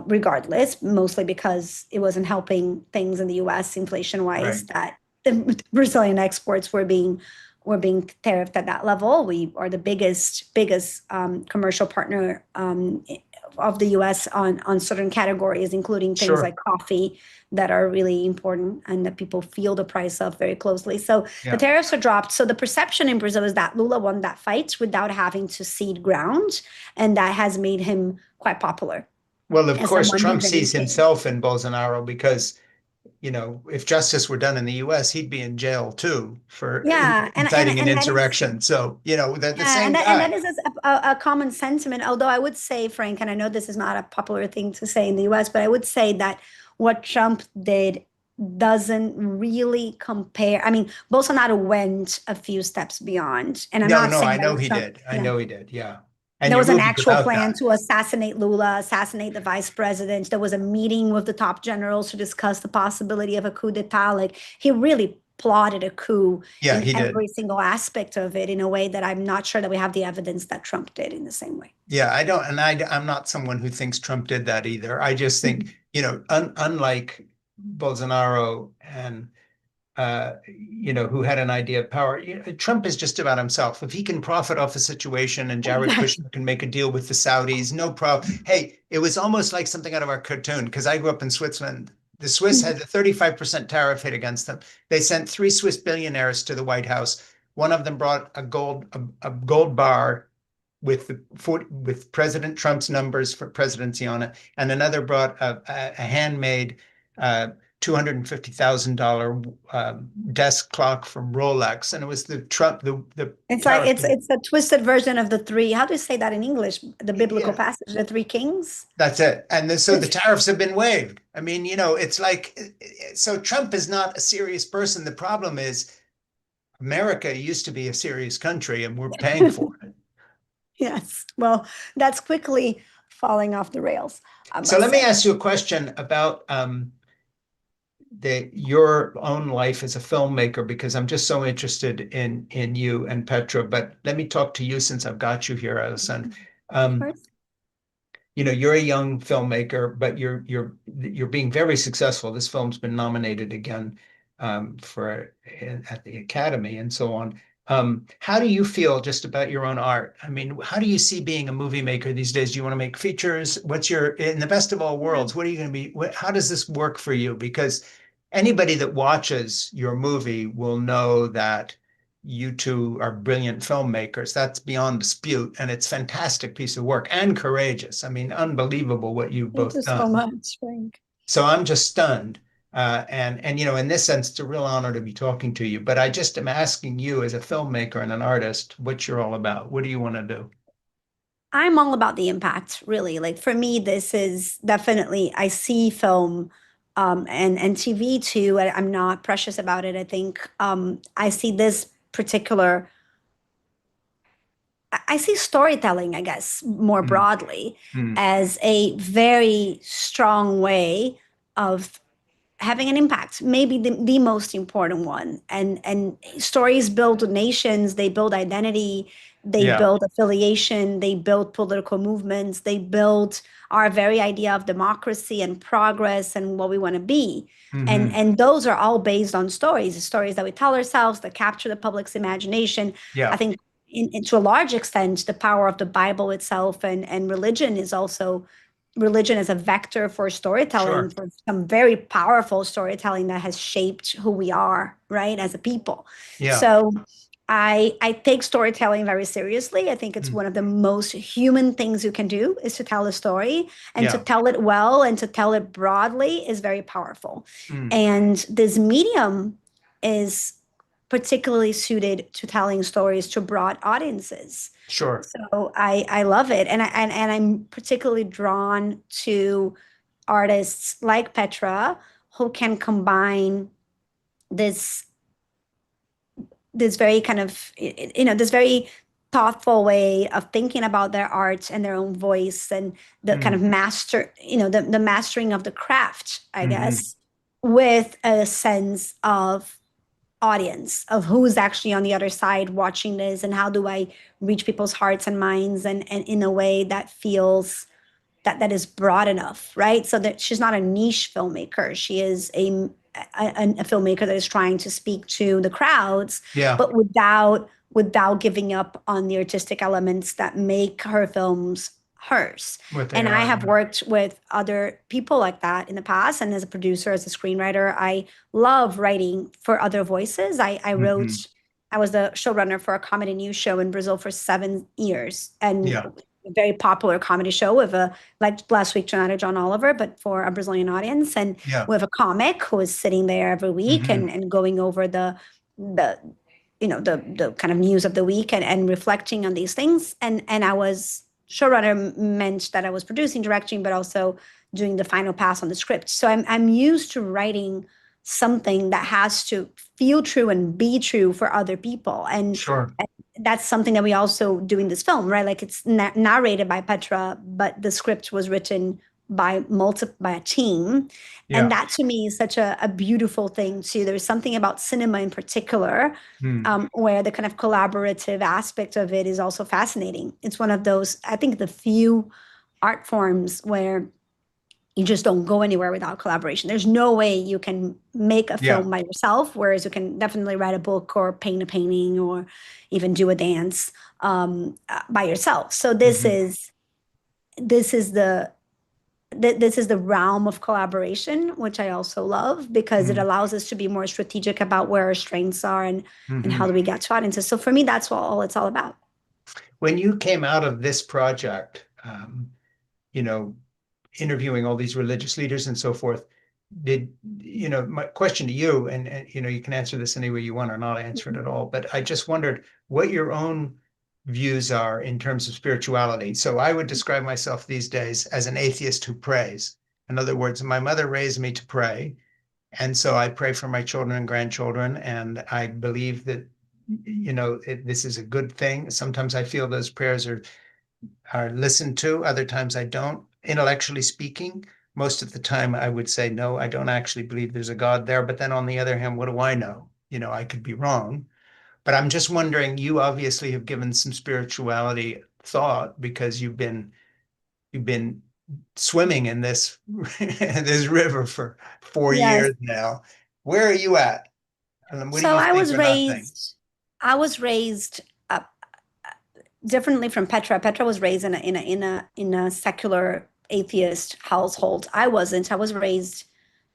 regardless, mostly because it wasn't helping things in the US inflation-wise,
Right.
that the Brazilian exports were being tariffed at that level. We are the biggest commercial partner of the US on certain categories, including things
Sure.
like coffee that are really important and that people feel the price of very closely. So the
Yeah.
tariffs are dropped. So the perception in Brazil is that Lula won that fight without having to cede ground, and that has made him quite popular
Well, of
as
course,
someone
Trump
who's
sees
engaged.
himself in Bolsonaro because, if justice were done in the US, he'd be in jail too for
Yeah,
inciting an
and that is
insurrection. So, they're the
yeah,
same
and that
guy.
is a common sentiment. Although I would say, Frank, and I know this is not a popular thing to say in the US, but I would say that what Trump did doesn't really compare. I mean, Bolsonaro went a few steps beyond, and I'm
No,
not
no,
saying
I
that
know
was
he
Trump.
did. I
Yeah.
know he did. Yeah. And
There
your
was an
movie's
actual
about
plan
that.
to assassinate Lula, assassinate the vice president. There was a meeting with the top generals to discuss the possibility of a coup d'etat. Like he really plotted a coup
Yeah,
in
he did.
every single aspect of it in a way that I'm not sure that we have the evidence that Trump did in the same way.
Yeah, I don't, and I'm not someone who thinks Trump did that either. I just think, unlike Bolsonaro and who had an idea of power. Trump is just about himself. If he can profit off a situation and Jared
Exactly.
Kushner can make a deal with the Saudis, no problem. Hey, it was almost like something out of our cartoon because I grew up in Switzerland. The Swiss had a 35% tariff hit against them. They sent 3 Swiss billionaires to the White House. One of them brought a gold bar with President Trump's numbers for presidency on it, and another brought a handmade $250,000 desk clock from Rolex, and it was the Trump the
It's like
tariff.
it's a twisted version of the three. How do you say that in English? The biblical
Yeah,
passage, the three kings.
that's it. And so the tariffs have been waived. I mean, it's like so Trump is not a serious person. The problem is America used to be a serious country, and we're paying for it.
Yes. Well, that's quickly falling off the rails, I
So
must
let me
say.
ask you a question about your own life as a filmmaker because I'm just so interested in you and Petra. But let me talk to you since I've got you here, Alessandra.
Of
Um,
course.
you're a young filmmaker, but you're being very successful. This film's been nominated again for at the Academy and so on. How do you feel just about your own art? I mean, how do you see being a movie maker these days? Do you want to make features? In the best of all worlds, what are you going to be? How does this work for you? Because anybody that watches your movie will know that you two are brilliant filmmakers. That's beyond dispute. And it's a fantastic piece of work and courageous. I mean, unbelievable what you've
Thank you
both
so
done.
much, Frank.
So I'm just stunned. And in this sense, it's a real honor to be talking to you. But I just am asking you as a filmmaker and an artist, what you're all about. What do you want to do?
I'm all about the impact, really. Like for me, this is definitely, I see film and TV too. I'm not precious about it. I think I see this particular, I see storytelling, I guess, more
Mm,
broadly
mm,
as a very strong way of having an impact, maybe the most important one. And stories build nations, they build identity, they
yeah.
build affiliation, they build political movements, they build our very idea of democracy and progress and what we want to be.
Hmm.
And those are all based on stories, the stories that we tell ourselves that capture the public's imagination. I
Yeah.
think to a large extent, the power of the Bible itself and religion is also religion as a vector for storytelling,
Sure.
for some very powerful storytelling that has shaped who we are, right, as a people.
Yeah.
So I take storytelling very seriously. I think it's
Mm,
one of the most human things you can do is to tell a story, and to
yeah.
tell it well and to tell it broadly is very powerful.
Mm,
And this medium is particularly suited to telling stories to broad audiences.
sure.
So I love it, and I'm particularly drawn to artists like Petra who can combine this this very kind of this very thoughtful way of thinking about their art and their own voice, and the kind
Mm,
of the mastering of the craft, I
hmm.
guess, with a sense of audience, of who's actually on the other side watching this, and how do I reach people's hearts and minds, and in a way that feels that is broad enough, right? So that she's not a niche filmmaker. She is a filmmaker that is trying to speak to the crowds,
Yeah.
but without giving up on the artistic elements that make her films hers.
What they
And I
are.
have worked with other people like that in the past. And as a producer, as a screenwriter, I love writing for other voices.
Mhm.
I was the showrunner for a comedy news show in Brazil for 7 years, and
Yeah.
a very popular comedy show with like last week, John Oliver, but for a Brazilian audience. And
Yeah.
we have a comic who is sitting there every week
Mhm.
and going over the the kind of news of the week and reflecting on these things. And I was showrunner meant that I was producing, directing, but also doing the final pass on the script. So I'm used to writing something that has to feel true and be true for other people.
Sure.
And that's something that we also do in this film, right? Like it's narrated by Petra, but the script was written by a team. And
Yeah.
that to me is such a beautiful thing too. There's something about cinema in particular,
Hmm.
where the kind of collaborative aspect of it is also fascinating. It's one of those, I think, the few art forms where you just don't go anywhere without collaboration. There's no way you can make a
Yeah.
film by yourself, whereas you can definitely write a book or paint a painting or even do a dance by yourself. So
Mhm.
this is the this is the realm of collaboration, which I also love because it
Mhm.
allows us to be more strategic about where our strengths are and how
Mhm.
do we get to audiences. So for me, that's all it's all about.
When you came out of this project, you know, interviewing all these religious leaders and so forth, my question to you, and you can answer this any way you want or not answer it at all, but I just wondered what your own views are in terms of spirituality. So I would describe myself these days as an atheist who prays. In other words, my mother raised me to pray. And so I pray for my children and grandchildren, and I believe that, this is a good thing. Sometimes I feel those prayers are listened to. Other times I don't. Intellectually speaking, most of the time I would say, no, I don't actually believe there's a God there. But then on the other hand, what do I know? I could be wrong. But I'm just wondering, you obviously have given some spirituality thought because you've been swimming in this this river for 4 years
Yes.
now. Where are you at? And what do
So
you think or not think?
I was raised differently from Petra. Petra was raised in a secular atheist household. I wasn't. I was raised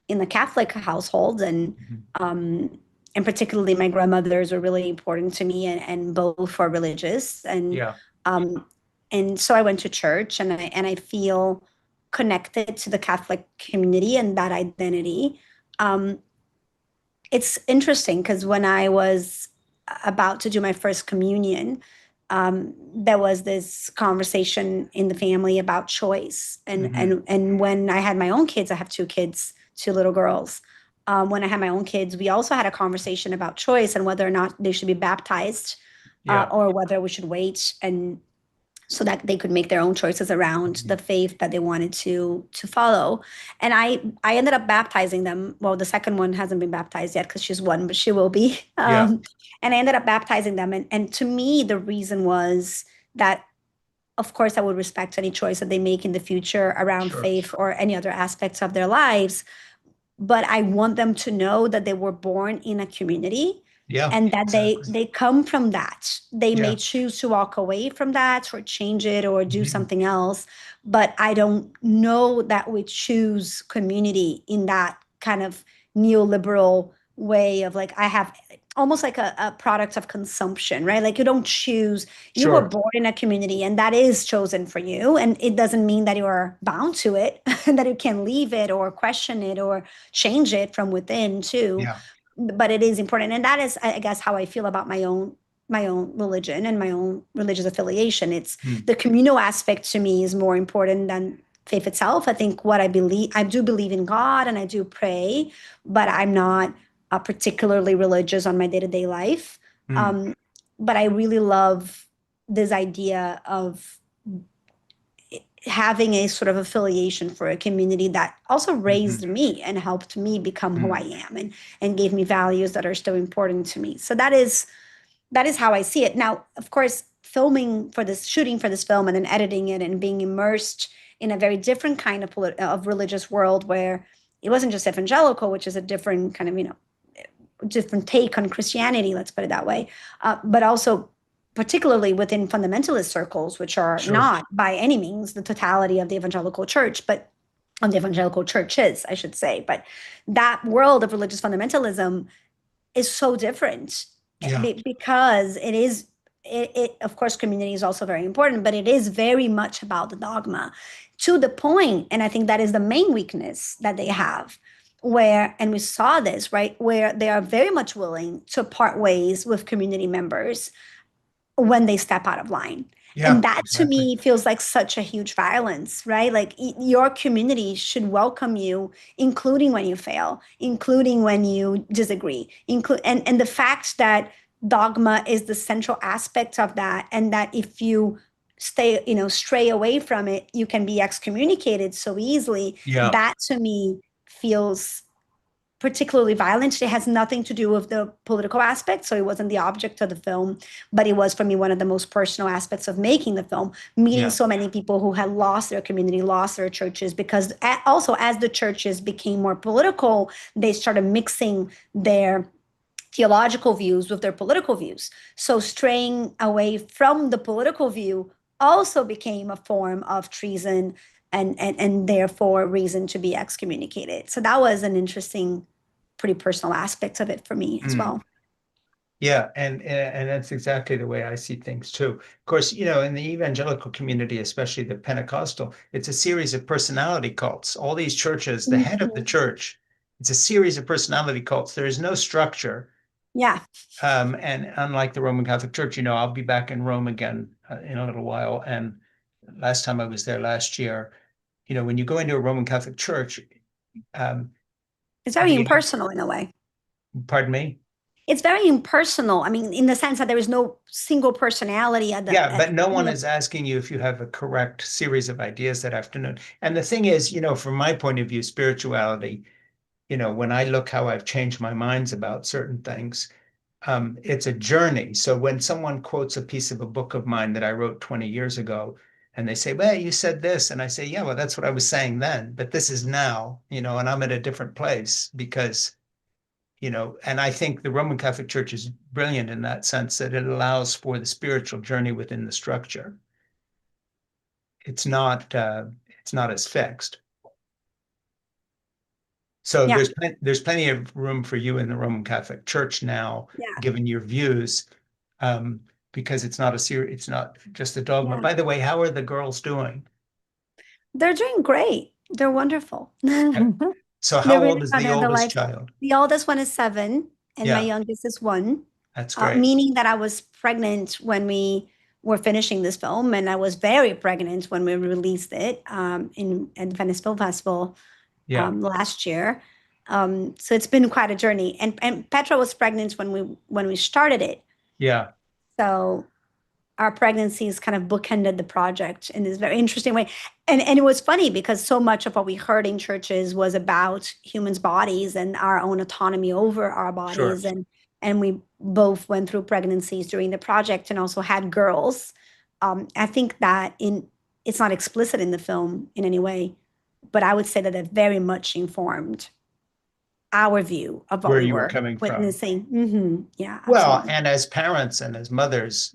in the Catholic household,
Mhm.
um, and particularly my grandmothers were really important to me, and both were religious,
Yeah,
um, and so I went to church, and I feel connected to the Catholic community and that identity. Um, it's interesting because when I was about to do my first communion, there was this conversation in the family about choice.
hmm,
And when I had my own kids, I have two kids, two little girls. When I had my own kids, we also had a conversation about choice and whether or not they should be baptized,
yeah,
or whether we should wait and so that they could make their own choices around the
mhm,
faith that they wanted to follow. And I ended up baptizing them. Well, the second one hasn't been baptized yet because she's one, but she will be.
yeah,
And I ended up baptizing them. And to me, the reason was that, of course, I would respect any choice that they make in the future around
sure,
faith or any other aspects of their lives, but I want them to know that they were born in a community
yeah,
and that
exactly,
they come from that. They may
yeah,
choose to walk away from that or change it or do
mhm,
something else, but I don't know that we choose community in that kind of neoliberal way of like I have almost like a product of consumption, right? Like you don't choose, you were
sure,
born in a community and that is chosen for you. And it doesn't mean that you are bound to it, that you can leave it or question it or change it from within too.
yeah,
But it is important. And that is, I guess, how I feel about my own religion and my own religious affiliation. It's
hmm,
the communal aspect to me is more important than faith itself. I think what I believe, I do believe in God and I do pray, but I'm not particularly religious on my day-to-day life.
hmm,
Um, but I really love this idea of having a sort of affiliation for a community that also
mhm,
raised me and helped me become who I
hmm,
am and gave me values that are still important to me. So that is how I see it. Now, of course, shooting for this film and then editing it and being immersed in a very different kind of religious world where it wasn't just evangelical, which is a different kind of, different take on Christianity, let's put it that way, but also particularly within fundamentalist circles, which are
Sure.
not by any means the totality of the evangelical church, but of the evangelical churches, I should say. But that world of religious fundamentalism is so different
Yeah.
because it of course community is also very important, but it is very much about the dogma to the point, and I think that is the main weakness that they have, where, and we saw this, right, where they are very much willing to part ways with community members when they step out of line. And
Yeah,
that to
exactly.
me feels like such a huge violence, right? Like your community should welcome you, including when you fail, including when you disagree, and the fact that dogma is the central aspect of that, and that if you stray away from it, you can be excommunicated so easily.
Yeah.
That to me feels particularly violent. It has nothing to do with the political aspect, so it wasn't the object of the film, but it was for me one of the most personal aspects of making the film, meeting
Yeah.
so many people who had lost their community, lost their churches, because also as the churches became more political, they started mixing their theological views with their political views. So straying away from the political view also became a form of treason, and therefore reason to be excommunicated. So that was an interesting, pretty personal aspect of it for me as
Mm.
well.
Yeah, and that's exactly the way I see things too. Of course, in the evangelical community, especially the Pentecostal, it's a series of personality cults. All these churches, the head of the
Mhm.
church, it's a series of personality cults. There is no structure.
Yeah.
And unlike the Roman Catholic Church, I'll be back in Rome again in a little while. And last time I was there last year, when you go into a Roman Catholic Church, um,
It's very
the,
impersonal in a way.
pardon me?
It's very impersonal. I mean, in the sense that there is no single personality
Yeah, but no one is asking you if you have a correct series of ideas that afternoon. And the thing is, from my point of view, spirituality, when I look how I've changed my minds about certain things, it's a journey. So when someone quotes a piece of a book of mine that I wrote 20 years ago, and they say, well, you said this, and I say, yeah, well, that's what I was saying then, but this is now, and I'm at a different place because and I think the Roman Catholic Church is brilliant in that sense that it allows for the spiritual journey within the structure. It's not as fixed. So
Yeah.
there's plenty of room for you in the Roman Catholic Church now,
Yeah.
given your views, because it's not just a dogma.
Yeah.
By the way, how are the girls doing?
They're doing great. They're wonderful.
So
They're
how old
really
is
fun
the
in the
oldest
life.
child?
The oldest one is 7, and my
Yeah,
youngest is 1.
that's great.
Meaning that I was pregnant when we were finishing this film, and I was very pregnant when we released it in at Venice Film Festival
Yeah,
last year. So it's been quite a journey. And Petra was pregnant when we started it.
yeah,
So our pregnancies kind of bookended the project in this very interesting way. And it was funny because so much of what we heard in churches was about humans' bodies and our own autonomy over our
sure.
bodies. And we both went through pregnancies during the project and also had girls. I think that it's not explicit in the film in any way, but I would say that it very much informed our view of what
Where
we
you were
were
coming from.
witnessing. Yeah,
Well,
absolutely.
and as parents and as mothers,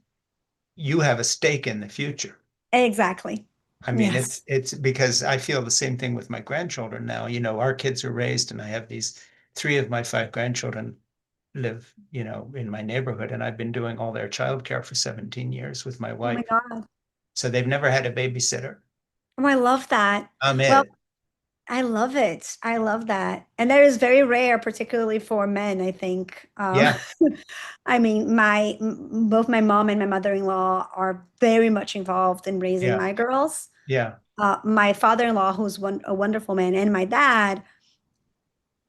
you have a stake in the future.
Exactly.
I mean,
Yes.
it's because I feel the same thing with my grandchildren now. Our kids are raised, and I have these 3 of my 5 grandchildren live, in my neighborhood, and I've been doing all their childcare for 17 years with my
Oh my
wife.
God.
So they've never had a babysitter.
Oh, I love that.
I'm
Well,
it.
I love it. I love that. And that is very rare, particularly for men, I think.
Yeah,
I mean, both my mom and my mother-in-law are very much involved in raising
yeah,
my girls.
yeah,
My father-in-law, who's a wonderful man, and my dad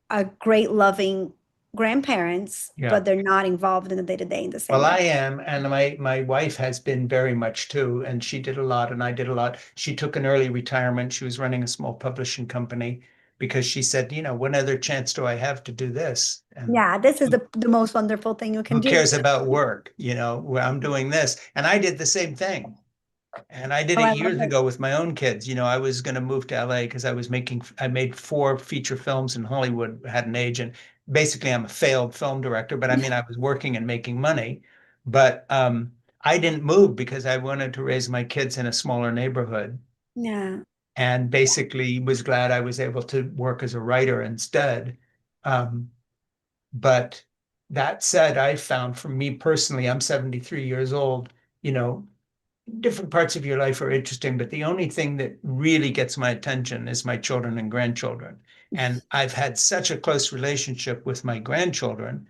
are great, loving grandparents,
yeah.
but they're not involved in the day-to-day in the same
Well, I
way.
am, and my wife has been very much too, and she did a lot, and I did a lot. She took an early retirement. She was running a small publishing company because she said, what other chance do I have to do this? And
Yeah, this is the most wonderful thing you can
who
do.
cares about work? Where I'm doing this. And I did the same thing. And I did
Oh,
it
I love
years
it.
ago with my own kids. I was going to move to LA because I made 4 feature films in Hollywood, had an agent. Basically, I'm a failed film director, but I mean, I was working and making money. But I didn't move because I wanted to raise my kids in a smaller neighborhood,
Yeah.
and basically was glad I was able to work as a writer instead. Um, but that said, I found for me personally, I'm 73 years old, you know, different parts of your life are interesting, but the only thing that really gets my attention is my children and grandchildren. And I've had such a close relationship with my grandchildren.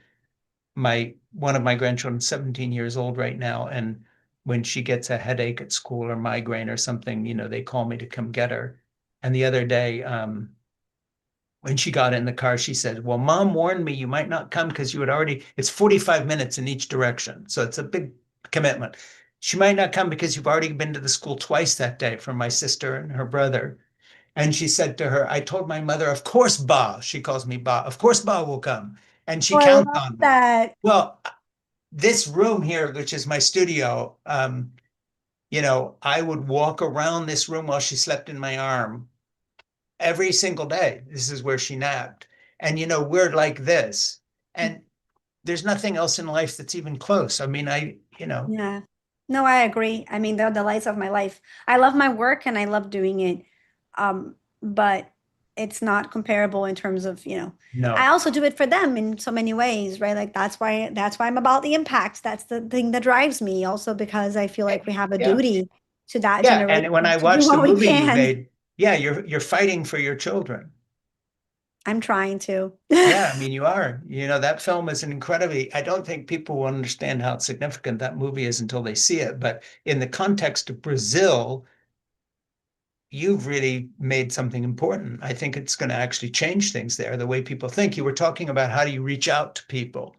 One of my grandchildren, 17 years old right now, and when she gets a headache at school or migraine or something, they call me to come get her. And the other day, when she got in the car, she said, "Well, Mom warned me you might not come because it's 45 minutes in each direction. So it's a big commitment. She might not come because you've already been to the school twice that day for my sister and her brother." And she said to her, "I told my mother, of course, Ba," she calls me Ba, "of course, Ba will come." And she
Oh, I
counts
love
on me.
that.
Well, this room here, which is my studio, I would walk around this room while she slept in my arm every single day. This is where she napped. And, we're like this. And there's nothing else in life that's even close. I mean,
Yeah. No, I agree. I mean, they're the lights of my life. I love my work and I love doing it. But it's not comparable in terms of, I
no,
also do it for them in so many ways, right? Like that's why I'm about the impact. That's the thing that drives me also because I feel like we have a
yeah.
duty to that
Yeah.
generation
And when I
to do
watched the
what we
movie you
can.
made, yeah, you're fighting for your children.
I'm trying to.
Yeah, I mean, you are. That film is an incredibly, I don't think people will understand how significant that movie is until they see it. But in the context of Brazil, you've really made something important. I think it's going to actually change things there, the way people think. You were talking about how do you reach out to people.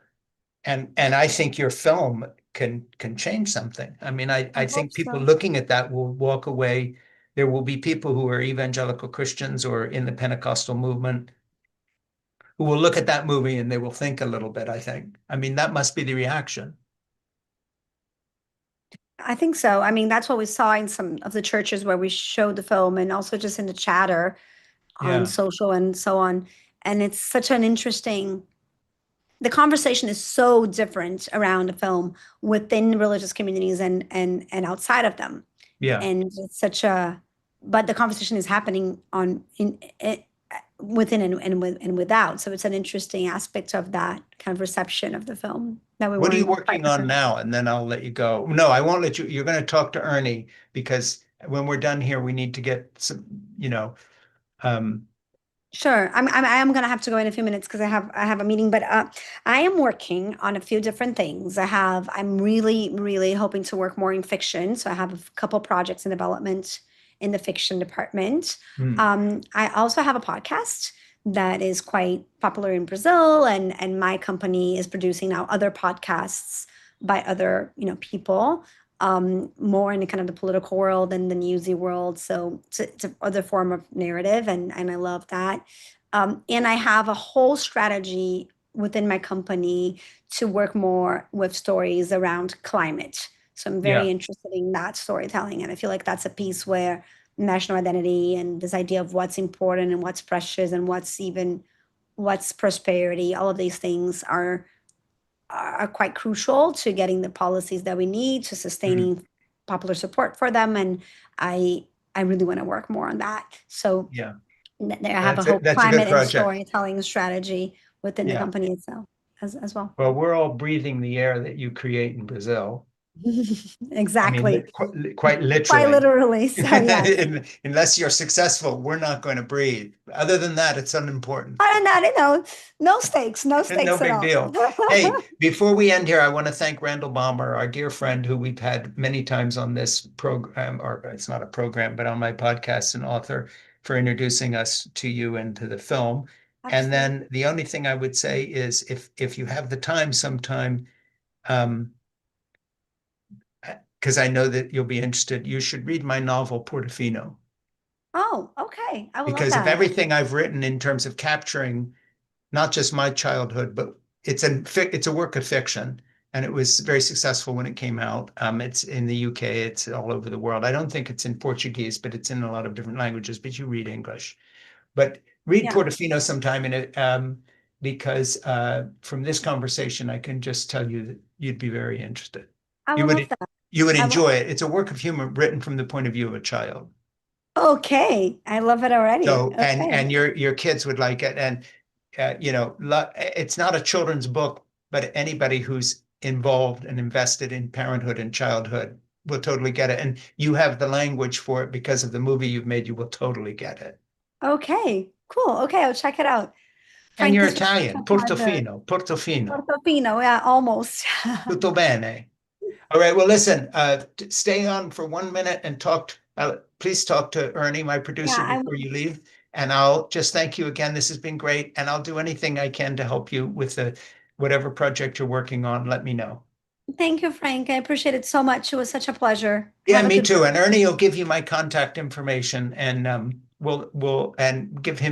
And I think your film can change something. I mean,
I
I
hope
think people
so.
looking at that will walk away. There will be people who are evangelical Christians or in the Pentecostal movement who will look at that movie and they will think a little bit, I think. I mean, that must be the reaction.
I think so. I mean, that's what we saw in some of the churches where we showed the film and also just in the chatter on
Yeah.
social and so on. And it's such an interesting, the conversation is so different around a film within religious communities and outside of them.
Yeah.
And it's such a, but the conversation is happening within and without. So it's an interesting aspect of that kind of reception of the film that we
What are you
weren't quite
working on
prepared.
now? And then I'll let you go. No, I won't let you. You're going to talk to Ernie because when we're done here, we need to get some, um,
Sure. I am gonna have to go in a few minutes because I have a meeting, but I am working on a few different things. I'm really, really hoping to work more in fiction. So I have a couple projects in development in the fiction department.
hmm,
I also have a podcast that is quite popular in Brazil, and my company is producing now other podcasts by other, people more in kind of the political world and the newsy world. So it's a other form of narrative, and I love that. And I have a whole strategy within my company to work more with stories around climate. So I'm very
yeah.
interested in that storytelling, and I feel like that's a piece where national identity and this idea of what's important and what's precious and what's prosperity, all of these things are quite crucial to getting the policies that we need to
Hmm,
sustaining popular support for them. And I I really want to work more on that. So
yeah.
there I have a whole
That's a good
climate and
project.
storytelling strategy within the
Yeah.
company itself as well.
Well, we're all breathing the air that you create in Brazil. I mean,
Exactly.
quite
Quite
literally.
literally. So yes.
Unless you're successful, we're not going to breathe. Other than that, it's unimportant.
Other than that, no
No
stakes at
big
all.
deal. Hey, before we end here, I want to thank Randall Balmer, our dear friend who we've had many times on this program, or it's not a program, but on my podcast, an author, for introducing us to you and to the film. And
Absolutely.
then the only thing I would say is if you have the time sometime, um, because I know that you'll be interested, you should read my novel, Portofino,
Oh, okay. I will love
because of
that.
everything I've written in terms of capturing not just my childhood, but it's a work of fiction, and it was very successful when it came out. It's in the UK, it's all over the world. I don't think it's in Portuguese, but it's in a lot of different languages. But you read English. But read
Yeah,
Portofino sometime in it, because from this conversation, I can just tell you that you'd be very interested.
I
You
will love
would
that.
You would
I
enjoy it. It's a work of humor written from the point of view of a child.
Okay, I love it already.
So,
Okay.
and your kids would like it. And it's not a children's book, but anybody who's involved and invested in parenthood and childhood will totally get it. And you have the language for it because of the movie you've made. You will totally get it.
Okay, cool. Okay, I'll check it out.
And
Frank,
you're
this was such
Italian,
a pleasure.
Portofino, Portofino.
Portofino, yeah, almost.
Tutto bene. All right. Well, listen, stay on for 1 minute and please talk to Ernie, my producer,
Yeah,
before you leave. And I'll just thank you again. This has been great. And I'll do anything I can to help you with whatever project you're working on. Let me know.
thank you, Frank. I appreciate it so much. It was such a pleasure.
Yeah,
Have a
me
good
too. And Ernie will give you my contact information and we'll give him